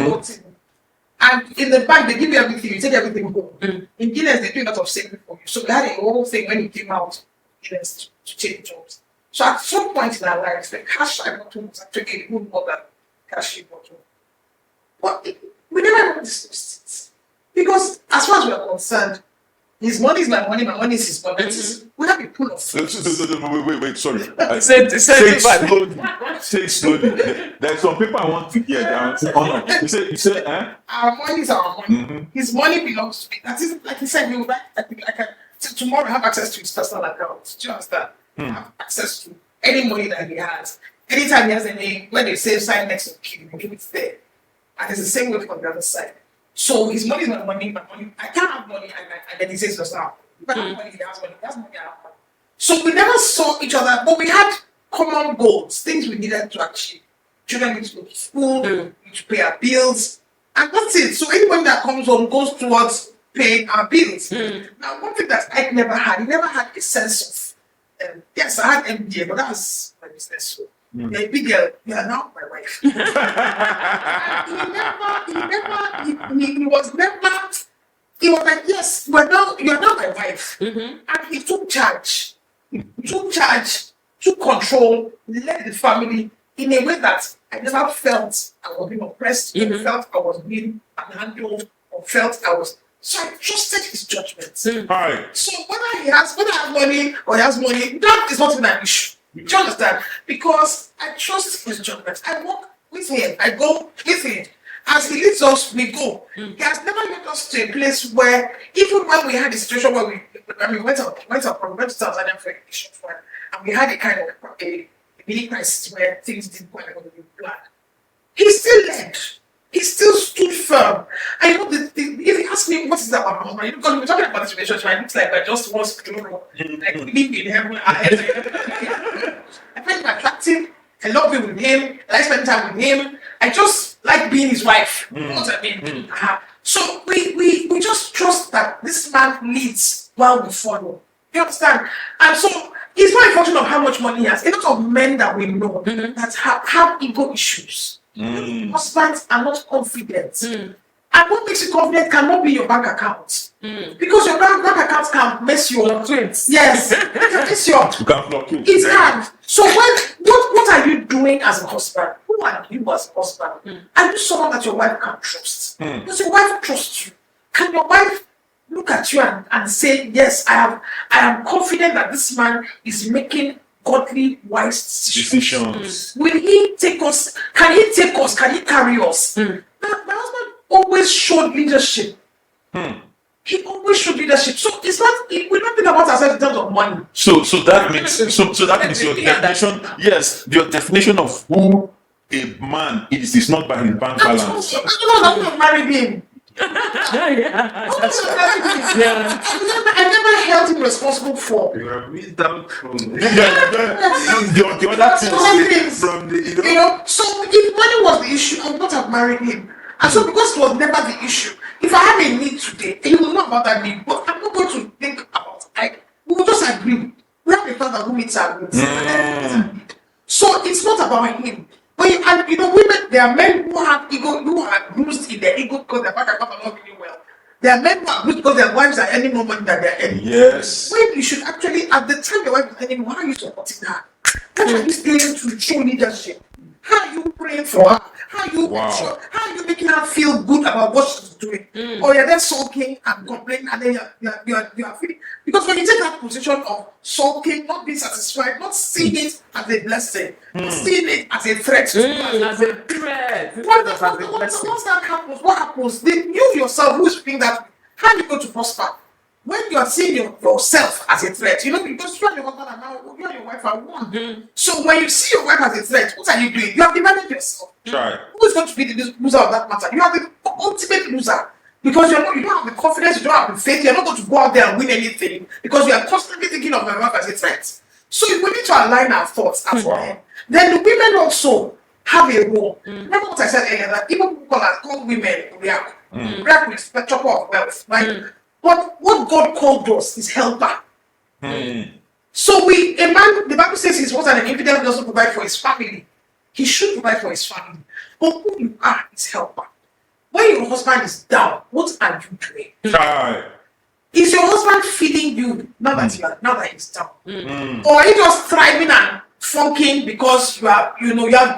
in the bank they give you everything, you take everything home. In Guinness, they do a lot of saving for you. So we had a whole thing when you came out, Guinness, to change jobs. So at some point in our lives, the cash I got home was actually even more than cash she got home. But we never noticed it. Because as far as we are concerned, his money is my money is his money. We have a pool of food. Wait, sorry. Say it slowly. Say it slowly. There's some people I want to hear that. You say, Our money is our money. His money belongs to me. That is, like he said, we would tomorrow have access to his personal account. Do you understand? Have access to any money that he has. Anytime he has any, when they say sign next to him, it's there. And it's the same way for the other side. So his money is my money. I can't have money, and then he says to us now, if I have money, he has money. He has money, I have money. So we never saw each other, but we had common goals, things we needed to achieve. Children need to go to school, need to pay our bills, and that's it. So anyone that comes home goes towards paying our bills. Now, one thing that I never had, he never had a sense of, yes, I had MBA, but that was my business. So you're a big girl, you are now my wife. He was like, yes, you're now my wife. And he took charge. Took control, led the family in a way that I never felt I was being oppressed, or felt I was being handled, or felt I was. So I trusted his judgment. Right. So whether I have money or he has money, that is not an issue. Do you understand? Because I trust his judgment. I walk with him. I go with him. As he leads us, we go. He has never led us to a place where, even when we had a situation where we went to Tanzania for a short while, and we had a kind of a mini crisis where things didn't quite go the plan. He still led. He still stood firm. I know if he asked me what is that about my husband, because we're talking about this relationship, it looks like I just want to like live in heaven. I find him attractive. I love being with him. I like spending time with him. I just like being his wife. You know what I mean? So we just trust that this man leads while we follow. You understand? And so it's not a function of how much money he has. A lot of men that we know that have ego issues. Husbands are not confident. And what makes you confident cannot be your bank account. Because your bank account can mess you up. Yes. It can mess you up. You can fluctuate. It can. So what are you doing as a husband? Who are you as a husband? Are you someone that your wife can trust? Does your wife trust you? Can your wife look at you and say, yes, I am confident that this man is making godly, wise decisions. Will he take us? Can he take us? Can he carry us? My husband always showed leadership. He always showed leadership. So it's not, we're not thinking about ourselves in terms of money. So that means that means your definition. Yes, your definition of who a man is not by his bank balance. I don't marry him. I never held him responsible for. You have missed out from The other things from the you know. So if money was the issue, I would not have married him. And so because it was never the issue, if I have a need today, he will know about that need, but I'm not going to think about it. We will just agree. We have a father who meets our needs. So it's not about him. But women, there are men who have ego, who are bruised in their ego because their bank account are not doing well. There are men who are bruised because their wives are earning more money than they're earning. Yes. When you should actually, at the time your wife is earning, why are you supporting her? What are you doing to show leadership? How are you praying for her? How are you making her feel good about what she's doing? Or you're there sulking and complaining, and then you're feeling, because when you take that position of sulking, not being satisfied, not seeing it as a blessing, seeing it as a threat to you, As a threat. once that happens, what happens? You yourself who is feeling that, how are you going to prosper? When you are seeing yourself as a threat, because you and your husband are now, you and your wife are one. So when you see your wife as a threat, what are you doing? You have divided yourself. Try. Who is going to be the loser of that matter? You are the ultimate loser. Because you don't have the confidence, you don't have the faith, you're not going to go out there and win anything because you are constantly thinking of your wife as a threat. So we need to align our thoughts as well. Then the women also have a role. Remember what I said earlier, that even people call women Riaku. Riaku is the chopper of wealth, right? But what God called us is helper. So a man, the Bible says he's what an infidel doesn't provide for his family. He should provide for his family. But who you are is helper. When your husband is down, what are you doing? Try. Is your husband feeding you now that he's down? Or are you just thriving and funking because you are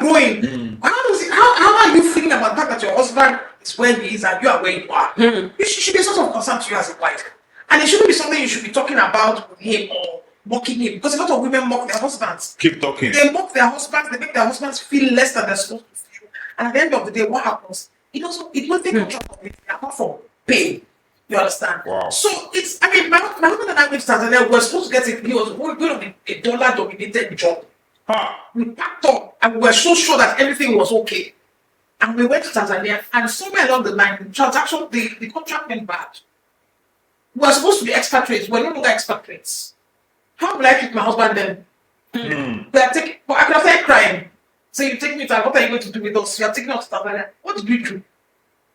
growing? How are you feeling about the fact that your husband is where he is and you are where you are? It should be a sort of concern to you as a wife. And it shouldn't be something you should be talking about with him or mocking him. Because a lot of women mock their husbands. Keep talking. They mock their husbands, they make their husbands feel less than they're supposed to feel. And at the end of the day, what happens? It won't take control of it apart from pain. You understand? Wow. So my husband and I went to Tanzania. We were supposed to get he was going on a dollar-dominated job. We packed up and we were so sure that everything was okay. And we went to Tanzania, and somewhere along the line, the transaction, the contract went bad. We were supposed to be expatriates. We're no longer expatriates. How will I treat my husband then? I could have started crying. So you take me to, what are you going to do with us? You are taking us to Tanzania. What did we do?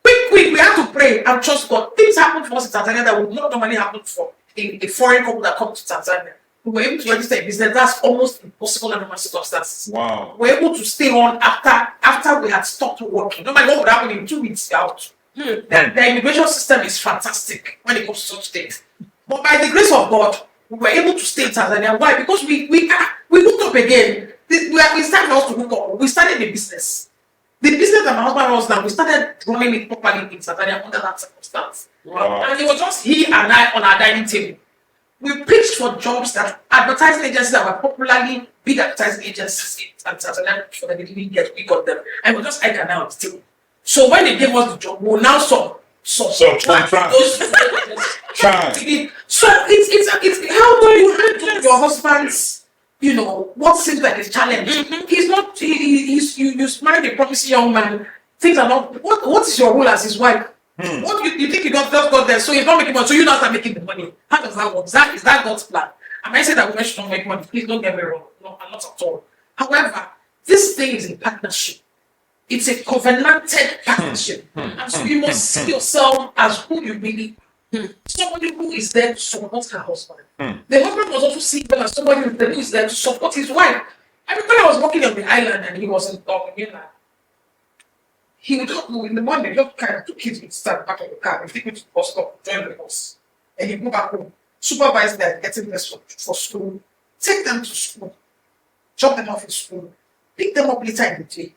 Quick, we have to pray and trust God. Things happen for us in Tanzania that would not normally happen for a foreign couple that comes to Tanzania. We were able to register a business. That's almost impossible under normal circumstances. Wow. We were able to stay on after we had stopped working. No matter what would happen in 2 weeks, you're out. The immigration system is fantastic when it comes to such things. But by the grace of God, we were able to stay in Tanzania. Why? Because we hooked up again. We started also to hook up. We started a business. The business that my husband runs now, we started running it properly in Tanzania under that circumstance. Wow. And it was just he and I on our dining table. We pitched for jobs that advertising agencies that were popularly big advertising agencies in Tanzania for them, we got them. And we just I can now still. So when they gave us the job, we now saw contract. So it's how do you handle your husband's what seems like a challenge. He's not you married a promising young man. Things are not what is your role as his wife? What you think you just got there, so you're not making money, so you not start making the money. How does that work? Is that God's plan? Am I saying that women should not make money? Please don't get me wrong. No, I'm not at all. However, this thing is a partnership. It's a covenanted partnership. And so you must see yourself as who you really are. Somebody who is there to support her husband. The husband was also seen as somebody who is there to support his wife. I remember I was walking on the island and he was in mainland. He would just go in the morning, just kind of 2 kids would stand back in the car and take me to the bus stop, join the bus. And he'd go back home, supervise them, getting them for school, take them to school, drop them off in school, pick them up later in the day.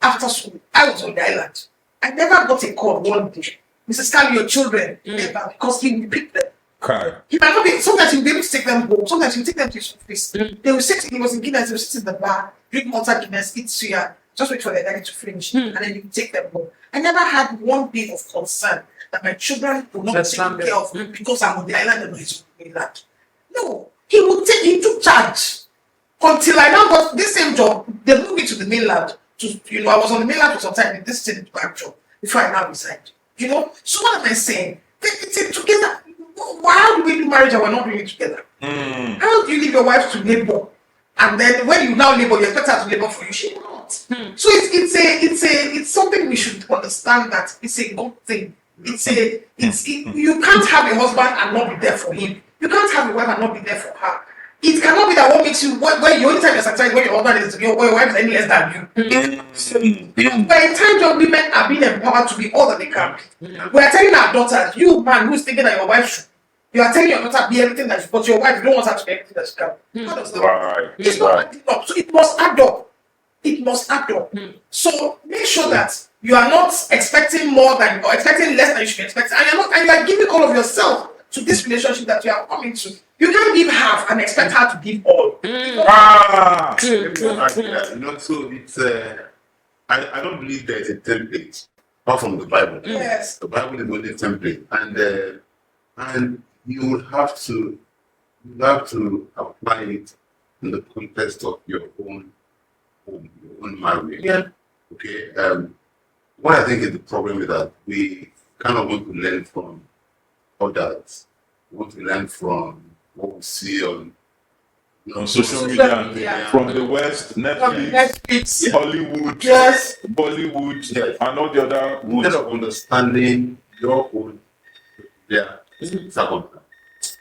After school, I was on the island. I never got a call one day. Mrs. Carly, your children, never, because he would pick them. Okay. He might not be, sometimes he'll be able to take them home, sometimes he'll take them to his office. They will sit, he was in Guinness, they will sit in the bar, drink Malta Guinness, eat suya, just wait for their daddy to finish, and then you take them home. I never had one bit of concern that my children will not be taken care of because I'm on the island and he's on the mainland. No, he took charge until I now got this same job. They moved me to the mainland. I was on the mainland for some time in this same bank job before I now resigned. So what am I saying? It's together. Why do we do marriage and we're not doing it together? How do you leave your wife to labor? And then when you now labor, you expect her to labor for you. She will not. So it's something we should understand that it's a good thing. You can't have a husband and not be there for him. You can't have a wife and not be there for her. It cannot be that what makes you when the only time you're satisfied when your husband is your wife is any less than you. By the time your women are being empowered to be all that they can be. We are telling our daughters, you man who's thinking that your wife should. You are telling your daughter be everything that she, but your wife, you don't want her to be everything that she can. How does that work? It's not adding up. So it must add up. It must add up. So make sure that you are not expecting more than or expecting less than you should be expecting, and you are giving all of yourself to this relationship that you are coming to. You can't give half and expect her to give all. So it's I don't believe there is a template apart from the Bible. Yes. The Bible is only a template, and you will have to apply it in the context of your own home, your own marriage. Yeah. Okay. What I think is the problem is that we kind of want to learn from others. We want to learn from what we see on social media, from the West, Netflix, Hollywood, Bollywood, and all the other instead of understanding your own circumstance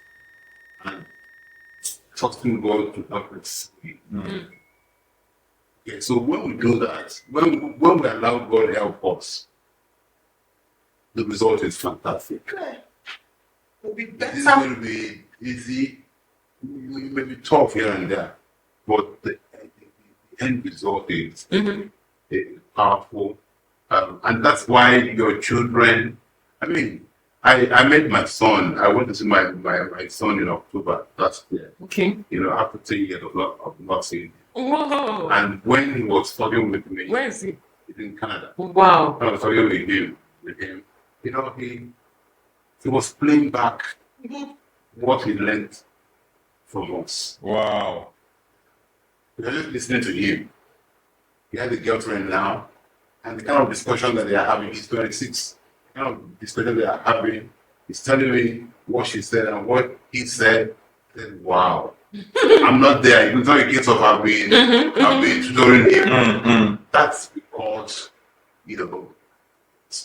and trusting God to help us. Yeah, so when we do that, when we allow God to help us, the result is fantastic. It's going to be easy. You may be tough here and there, but the end result is powerful. And that's why your children, I met my son. I went to see my son in October last year. Okay. After 10 years of not seeing him. Whoa. And when he was studying with me, Where is he? He's in Canada. Wow. I was studying with him. He was playing back what he learned from us. Wow. We were just listening to him. He had a girlfriend now, and the kind of discussion that they are having, he's 26, the kind of discussion they are having, he's telling me what she said and what he said. I said, wow. I'm not there. It's not a case of I've been tutoring him. That's because,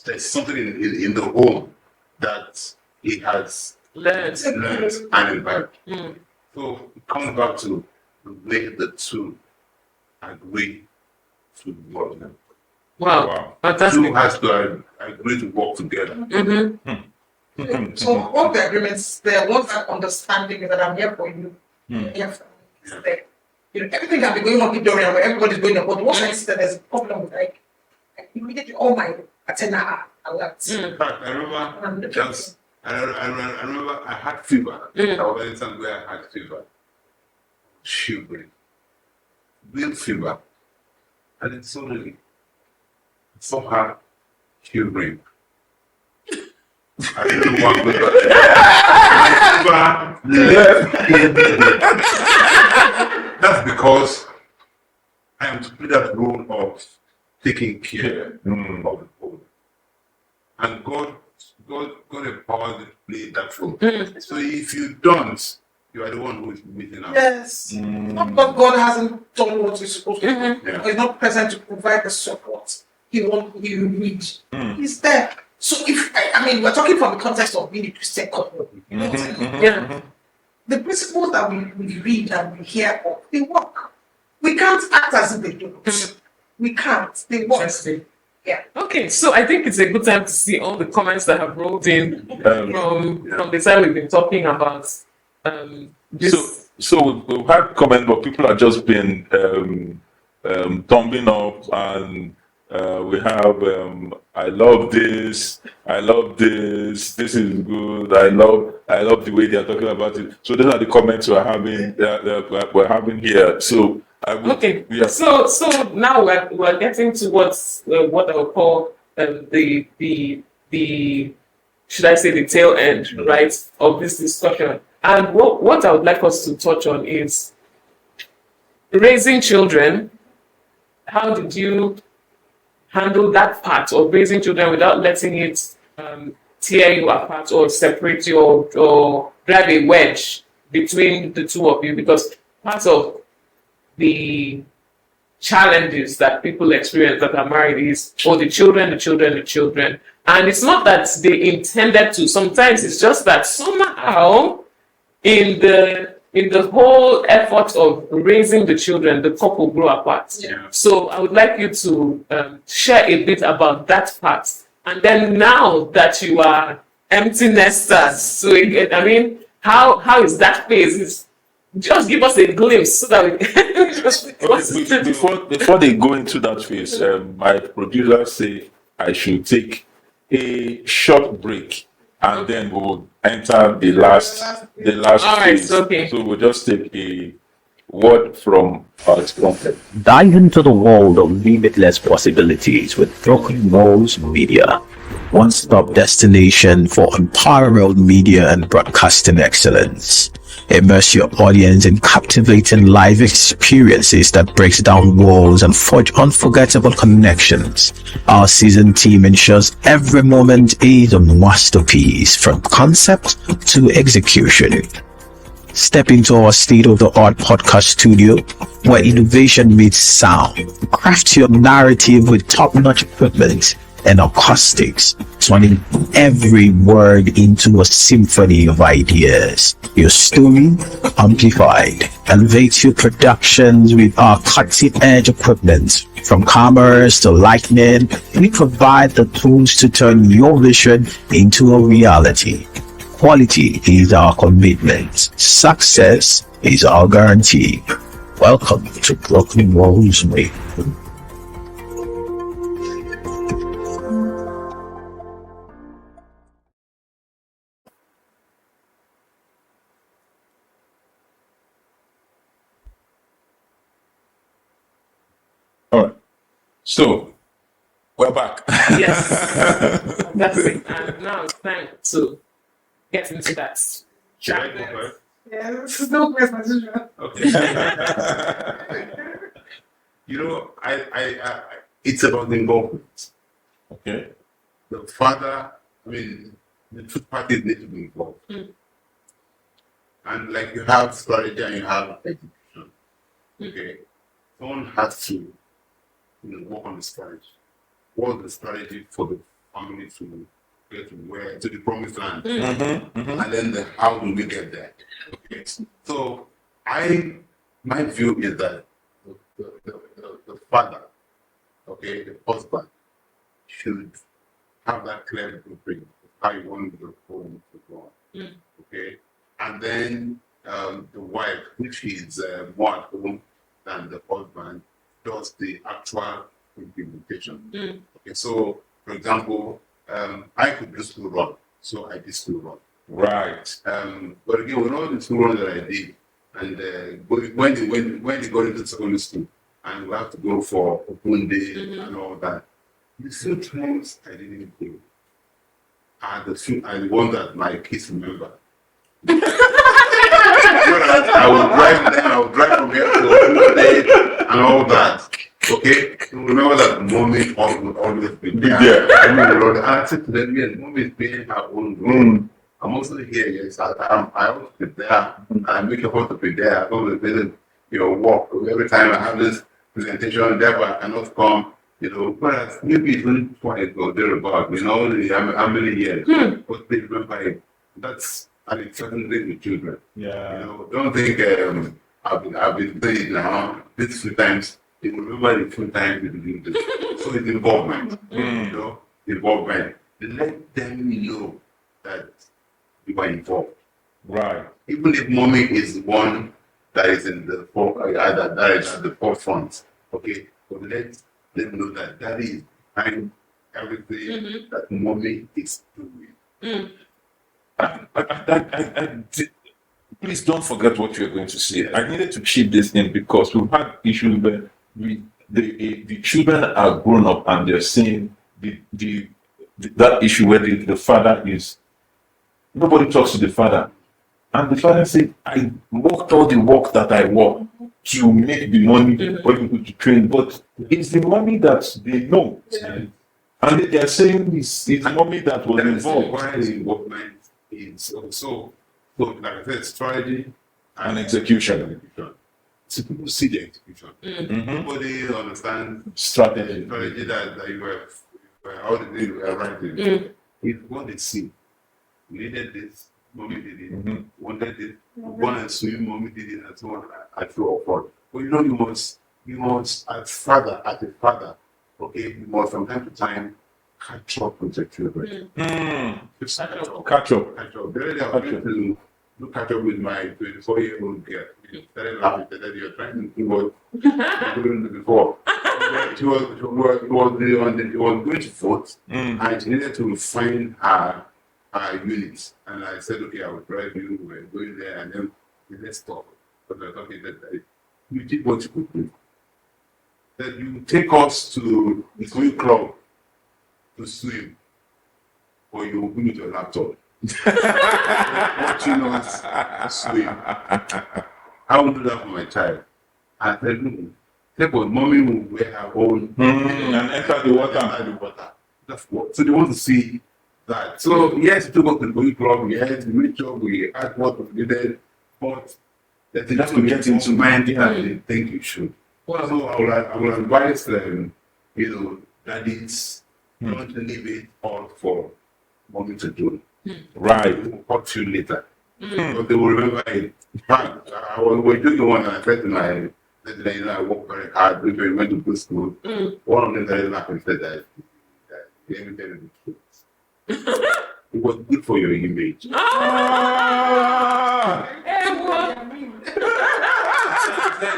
there's something in the home that he has learned and imbibed. So it comes back to make the two agree to work. Wow. Fantastic. Two has to agree to work together. So all the agreements, there was that understanding that I'm here for you. Here for you. Everything can be going on in Dorian where everybody's going on, but once I see that there's a problem with I immediately all my attender are alert. In fact, I remember I had fever. There was any time where I had fever. Shivering. Real fever. And then suddenly I saw her shivering. I didn't know what That's because I am to play that role of taking care of the home. And God empowers you to play that role. So if you don't, you are the one who is missing out. Yes. Not that God hasn't done what he's supposed to do. He's not present to provide the support. he won't read. He's there. So if I mean, we're talking from the context of being a Christian couple. You know what I mean? Yeah. The principles that we read and we hear of, they work. We can't act as if they don't. We can't. They work. Interesting. Yeah. Okay, so I think it's a good time to see all the comments that have rolled in from the time we've been talking about this. So we've had comments, but people are just been thumbing up, and we have I love this, this is good, I love the way they are talking about it. So those are the comments we're having that we're having here. So Okay, yeah. so now we're getting to what I would call the should I say the tail end, right, of this discussion. And what I would like us to touch on is raising children. How did you handle that part of raising children without letting it tear you apart or separate you or drive a wedge between the two of you? Because part of the challenges that people experience that are married is the children. And it's not that they intended to. Sometimes it's just that somehow in the whole effort of raising the children, the couple grow apart. Yeah. So I would like you to share a bit about that part. And then now that you are empty nesters, so I mean, how is that phase? Just give us a glimpse so that we can just Before they go into that phase, my producer say I should take a short break, and then we will enter the last All right, phase. okay. So we'll just take a word from our sponsor. Dive into the world of limitless possibilities with Broken Walls Media, one-stop destination for unparalleled media and broadcasting excellence. Immerse your audience in captivating live experiences that breaks down walls and forge unforgettable connections. Our seasoned team ensures every moment is a masterpiece, from concept to execution. Step into our state-of-the-art podcast studio where innovation meets sound. Craft your narrative with top-notch equipment and acoustics, turning every word into a symphony of ideas. Your story amplified. Elevate your productions with our cutting-edge equipment. From cameras to lighting, we provide the tools to turn your vision into a reality. Quality is our commitment. Success is our guarantee. Welcome to Broken Walls Media. All right. So we're back. Yes, that's it. And now it's time to get into that. Should I go first? Yeah, this is no question as usual. Okay. You know, I it's about the involvement. Okay. The father, the two parties need to be involved. And like you have strategy and you have execution. Okay. Someone has to work on the strategy. What's the strategy for the family to get to the promised land? And then how do we get there? Okay. So my view is that the father, okay, the husband should have that clear blueprint of how you want the home to go. Okay. And then the wife, which is more at home than the husband, does the actual implementation. Okay, so for example, I could do school run, so I did school run. Right. But again, with all the school run that I did, and when they got into secondary school, and we have to go for open day and all that, the few times I didn't go, and the one that my kids remember. I would drive from here to open day and all that. Okay, remember that mommy will always be there. I said to them, yes, mommy is paying her own role. I'm also here, yes. I always be there, and I make effort to be there. I always visit your work. Every time I have this presentation, therefore I cannot come. whereas maybe even twice or thereabout, how many years, but they remember it. That's an important thing with children. Don't think I've been doing it now. This few times they will remember the few times they did this. So it's involvement. Involvement. Let them know that you are involved. Right. Even if mommy is the one that is in the that is at the forefront, okay, but let them know that daddy is behind everything that mommy is doing. Please don't forget what you're going to say. I needed to chip this in because we've had issues where the children are grown up and they're seeing that issue where the father is, nobody talks to the father. And the father said, I worked all the work that I work to make the money for you to train, but it's the money that they know. And they are saying it's money that was involved. Why the involvement is so like I said, strategy And execution. So people see the execution. Mm-hmm. Nobody understands Strategy. that you were how the thing you were writing. It's what they see. You needed this, mommy did it. Wanted it, one and swim, mommy did it, and so on. I threw up. But you must, as a father, okay, you must from time to time catch up with your children. Catch up. Catch up. The other day I went to catch up with my 24-year-old girl. She started laughing. She said, you're trying to do what you couldn't do before. She was going to vote, and she needed to find her units. And I said, okay, I will drive you. We're going there, and then let's talk. But we're talking that you did what you could do. That you take us to the swim club to swim, or you open with your laptop. Watching us swim. I will do that for my child. I said, no. Mommy will wear her own and enter the water. That's what. So they want to see that. So yes, it took us to the going club. Yes, we made sure we had what we did, but that you have to get into mind that they think you should. So I will advise them, daddies, don't leave it all for mommy to do. Right. We'll talk to you later. But they will remember it. I was doing one and I said to my I worked very hard when we went to good school. One of them started laughing and said that let me tell you the truth. It was good for your image. He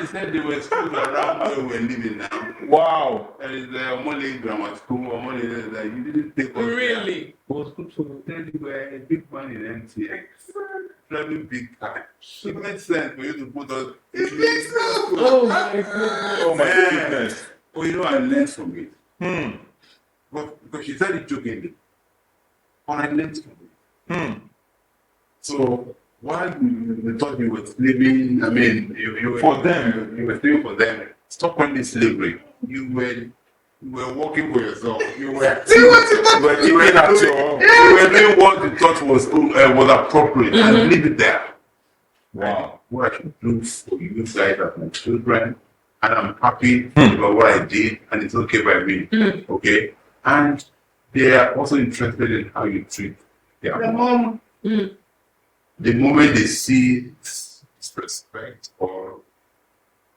said they were schools around where we were living now. Wow. There is Omole grammar school, Omole that you didn't take us. Really? It was good for you. Tell you were a big man in MTA. Driving big car. It made sense for you to put us. It makes sense. Oh my goodness. Oh my goodness. Oh, I learned from it. But because she said it jokingly. But I learned from it. So while you thought you were living, you were For them. You were living for them. Stop calling slavery. You were working for yourself. You were doing what you thought was appropriate and leave it there. Wow. What I should do for you guys as my children, and I'm happy about what I did, and it's okay by me. Okay, and they are also interested in how you treat their mom. The moment they see disrespect or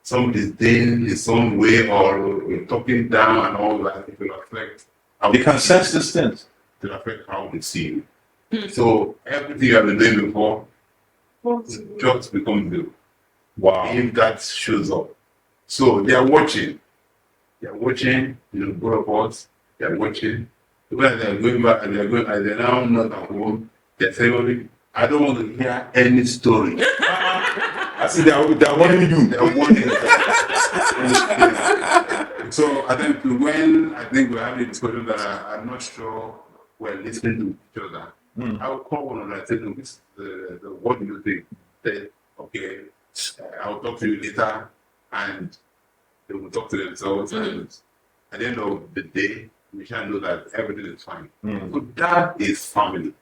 some disdain in some way or talking down and all that, it will affect how They can sense this thing. it will affect how they see you. So everything you have been doing before just becomes new. Wow. If that shows up. So they are watching. They are watching, both of us, they are watching. When they are going back and they're now not at home, they're saying, I don't want to hear any story. I see they are warning you. They are warning. So I think we're having a discussion that I'm not sure we're listening to each other. I will call one another and say, look, this what do you think? Say, okay, I'll talk to you later, and they will talk to themselves. And at the end of the day, we shall know that everything is fine. So that is family.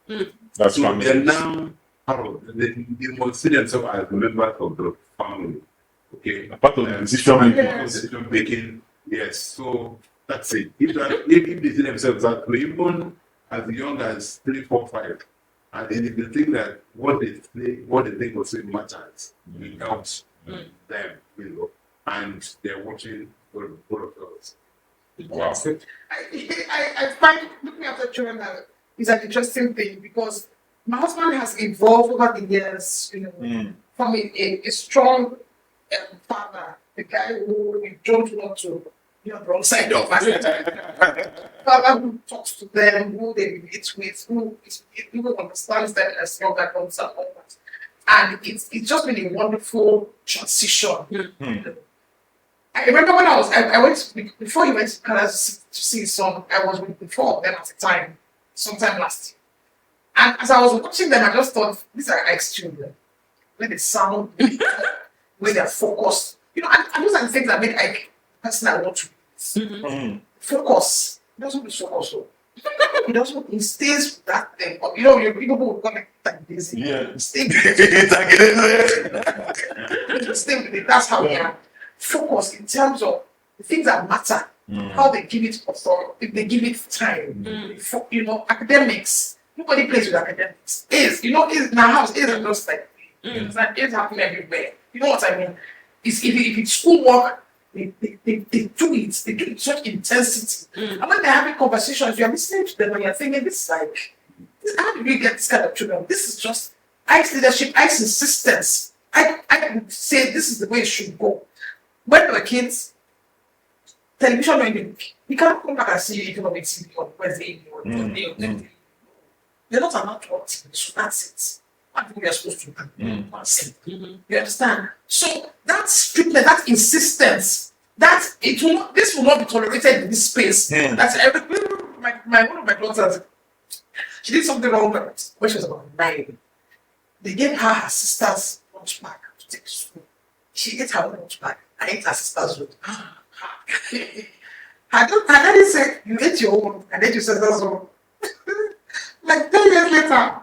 That's So family. they're now part of they must see themselves as members of the family. Okay. Part of the decision making. Decision making. Yes. So That's it. If they see themselves that way, even as young as 3, 4, 5, and then if they think that what they think also matters, it helps them, and they're watching both of us. Wow. I find looking after children is an interesting thing because my husband has evolved over the years, from a strong father, the guy who you don't want to be on the wrong side of father who talks to them, who they relate with, who understands them as younger ones and all that. And it's just been a wonderful transition. I remember when I went before he went to Kalus to see his son. I was with the four of them at the time, sometime last year. And as I was watching them, I just thought these are ex-children. When they sound, when they're focused, and those are the things that made Ike the person I want to be. Focus. He doesn't lose focus. So. He stays with that thing. Your people will call it like this. Yeah. Stay with it. Stay with it. That's how we are. Focus in terms of the things that matter, how they give it authority, if they give it time. Academics. Nobody plays with academics. Is in our house, is just like it's happening everywhere. You know what I mean? If it's schoolwork, they do it. They do it with such intensity. And when they're having conversations, you're listening to them and you're thinking, how do we get this kind of children? This is just Ike's leadership, Ike's insistence. I would say this is the way it should go. When we were kids, television when you can't come back and see economic TV on Wednesday evening or Thursday. You're not allowed to watch TV, so that's it. What we are supposed to do. You understand? So that strictness, that insistence, this will not be tolerated in this space. That's one of my daughters, she did something wrong when she was about 9. They gave her sister's lunch bag to take to school. She ate her own lunch bag. I ate her sister's own. Her daddy said, you ate your own, and then your sister's own. Like 10 years later,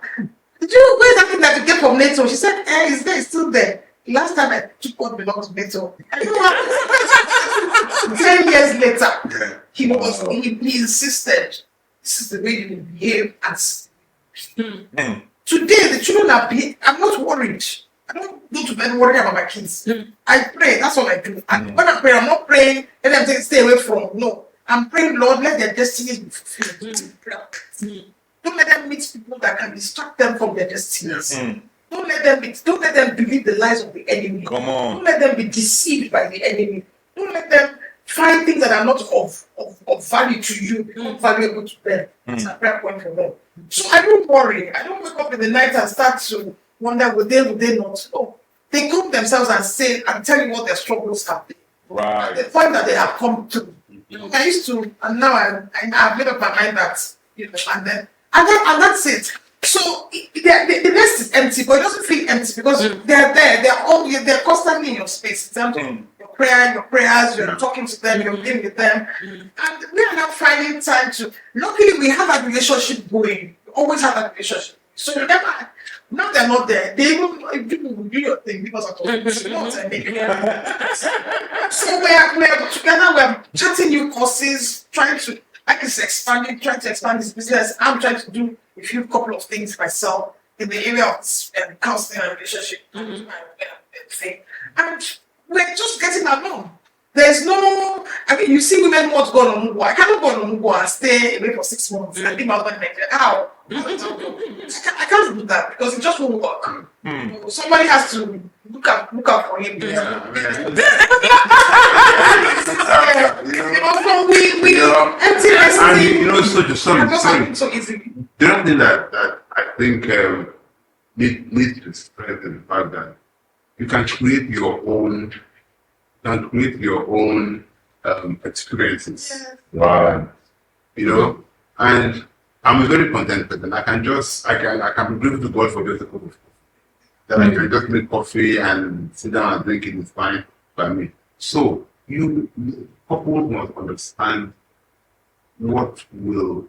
did you wait something that you get from NATO? She said, it's there, it's still there. The last time I took what belonged to NATO. 10 years later, he insisted, this is the way you will behave as today the children I'm not worried. I don't go to bed worrying about my kids. I pray, that's all I do. And when I pray, I'm not praying, let them stay away from. No. I'm praying, Lord, let their destinies be fulfilled. Don't let them meet people that can distract them from their destinies. Don't let them believe the lies of the enemy. Come on. Don't let them be deceived by the enemy. Don't let them find things that are not of value to you, become valuable to them. It's a prayer point for them. So I don't worry. I don't wake up in the night and start to wonder would they not. Oh, they come themselves and say and tell you what their struggles have been. Right. The point that they have come to. I used to, and now I've made up my mind that and that's it. So the nest is empty, but it doesn't feel empty because they're there. They're constantly in your space. In terms of your prayers, you're talking to them, you're being with them, and we are now finding time to. Luckily, we have that relationship going. We always have that relationship. So we never. Now they're not there. They even people will do your thing because of you know what I mean. So we're together. We're chatting new courses, trying to. Trying to expand this business. I'm trying to do a couple of things myself in the area of counseling and relationship thing. And we're just getting along. There's no, you see women want to go on Mugwa. I cannot go on Mugwa and stay away for 6 months and leave my husband in Nigeria. How? I can't do that because it just won't work. Somebody has to look out for him. Empty and sorry. So easy. The other thing that I think needs to strengthen the fact that you can create your own experiences. Yes. Right. And I'm a very content person. I can be grateful to God for just a cup of coffee. That I can just make coffee and sit down and drink it is fine by me. So couples must understand what will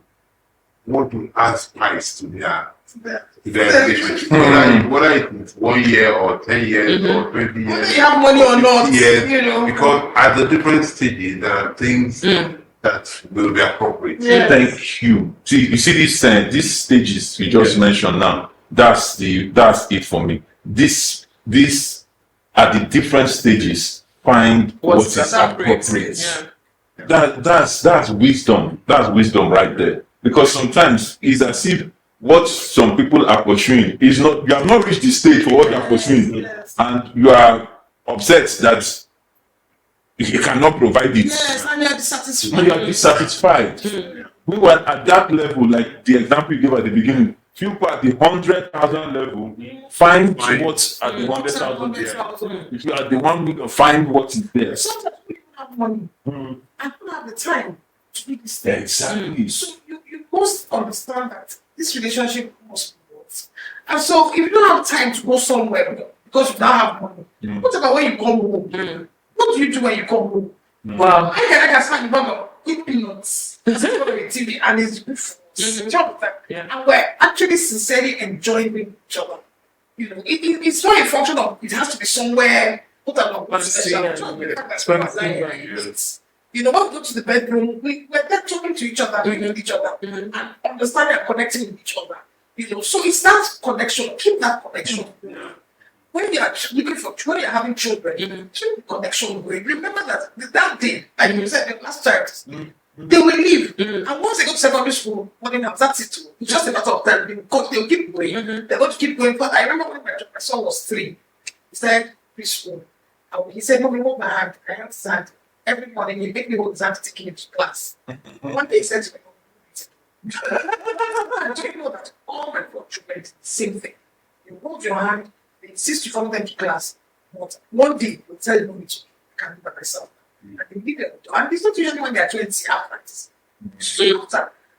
add spice to their relationship. Whether it's 1 year or 10 years or 20 years. Whether you have money or not, Years, because at the different stages there are things that will be appropriate. Yeah. Thank you. See, you see these stages you just mentioned now. That's it for me. This at the different stages find what What's is appropriate? appropriate. Yeah. That's wisdom. That's wisdom right there. Because sometimes it's as if what some people are pursuing is not, you have not reached the stage for what you are pursuing, Yes. and you are upset that you cannot provide it. Yes, and you're dissatisfied. And you are dissatisfied. We were at that level, like the example you gave at the beginning. People at the 100,000 level find what's at the 100,000 there. If you are the one who find what is there. Sometimes people have money and don't have the time to do this thing. Exactly. So you must understand that this relationship must be worth. And so if you don't have time to go somewhere because you don't have money, what about when you come home? What do you do when you come home? Wow. I can stand in front of eat peanuts, sit in front of a TV, and it's good food. Yeah. And we're actually sincerely enjoying each other. You know, it's not a function of it has to be somewhere. Put on you know, when we go to the bedroom, we're there talking to each other, with each other, and understanding and connecting with each other. You know, so it's that connection. Keep that connection. When you are looking for, when you are having children, keep the connection going. Remember that day, like you said, the last child, they will leave. And once they go to secondary school, morning house, that's it too. It's just a matter of time. They'll keep going. They're going to keep going. But I remember when my son was 3, he started preschool. And he said, "Mommy, hold my hand." I had his hand. Every morning, he make me hold his hand to take him to class. One day he said to me, "Do you know that all my 4 children did the same thing? You hold your hand, they insist you follow them to class. But one day, they'll tell you, "No, I can't do by myself." And they leave them. And it's not usually when they're 20 hours practice.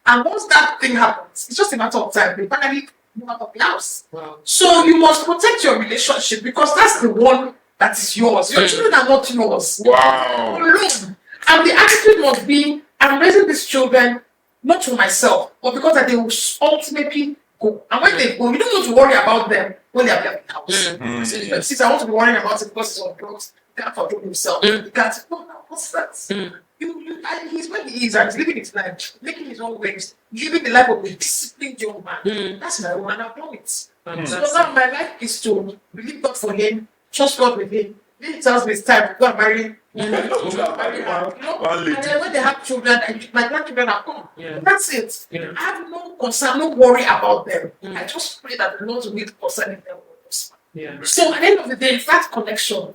And once that thing happens, it's just a matter of time. They finally move out of the house. Wow. So you must protect your relationship because that's the one that is yours. Your children are not yours. Wow. Alone. And the attitude must be, I'm raising these children not for myself, but because that they will ultimately go. And when they go, you don't need to worry about them when they are in the house. Since I want to be worrying about it because it's on drugs, he can't control himself. He can't. No, what's that? And he's where he is, and he's living his life, making his own ways, living the life of a disciplined young man. That's my own, and I've done it. So now my life is to believe God for him, trust God with him. Then he tells me it's time to go and marry. And then when they have children, my grandchildren are gone. That's it. I have no concern, no worry about them. I just pray that the Lord will meet concerning them. So at the end of the day, it's that connection,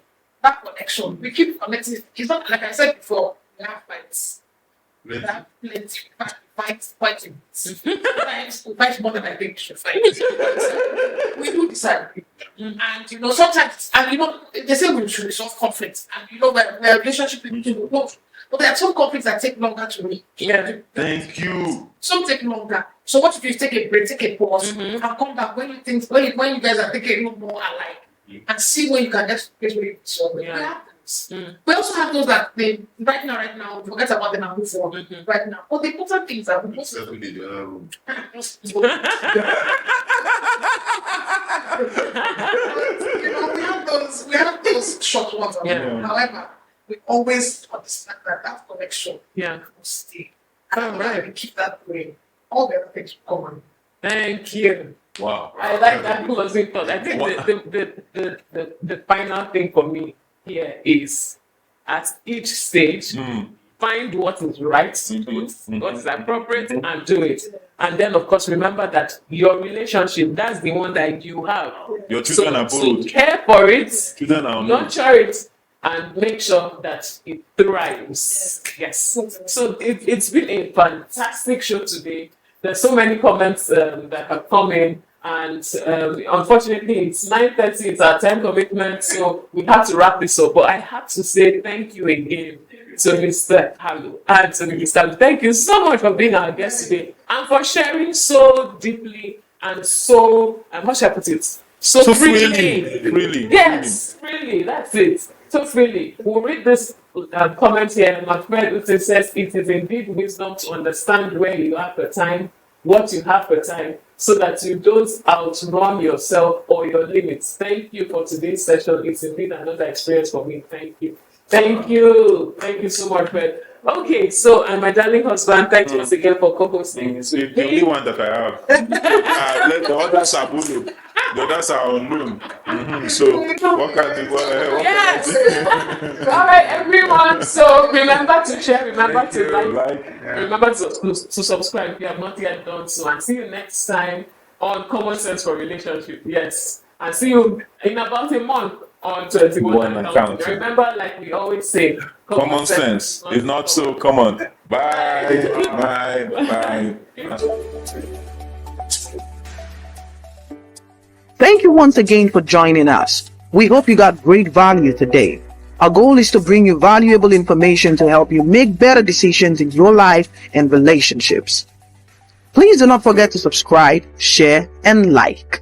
we keep connecting. It's not like I said before, we have fights. We have plenty. Fighting. We fight more than I think we should fight. We do disagree. And you know, sometimes, and you know, they say we should resolve conflicts. And you know, the relationship with people will. But there are some conflicts that take longer to reach. Thank you. Some take longer. So what if you take a break, take a pause, and come back when you think when you guys are thinking a little more alike, and see when you can get to the place where you solve it. We also have those that they right now forget about them and move forward right now. But the important things are most of them. We have those short ones. However, we always understand that connection will stay. And we keep that going. All the other things will come on. Thank you. Wow. I like that closing thought. I think the final thing for me here is at each stage, find what is right to do, what is appropriate, and do it. And then, of course, remember that your relationship, that's the one that you have. Your children are borrowed. So care for it, Children are nurture it, and make sure that it thrives. Yes. So it's been a fantastic show today. There's so many comments that have come in. And unfortunately, it's 9:30, it's our time commitment, so we have to wrap this up. But I have to say thank you again to Mr. Kalus and to Mr. Alu. Thank you so much for being our guest today and for sharing so deeply and so, how should I put it? So freely. Yes, freely, that's it. So freely. We'll read this comment here. My friend Ute says, "It is indeed wisdom to understand where you are per time, what you have per time, so that you don't outrun yourself or your limits." Thank you for today's session. It's indeed another experience for me. Thank you. Thank you. Thank you so much, Fred. Okay, so and my darling husband, thanks once again for co-hosting. It's the only one that I have. The others are Bulu. The others are unknown. So, what can I do? Yes. All right, everyone. So remember to share, remember to like, remember to subscribe if you have not yet done so. And see you next time on Common Sense for Relationship. Yes. And see you in about a month on 21 and counting. Remember, like we always say, Common sense is not so common. Bye. Bye. Bye. Thank you once again for joining us. We hope you got great value today. Our goal is to bring you valuable information to help you make better decisions in your life and relationships. Please do not forget to subscribe, share, and like.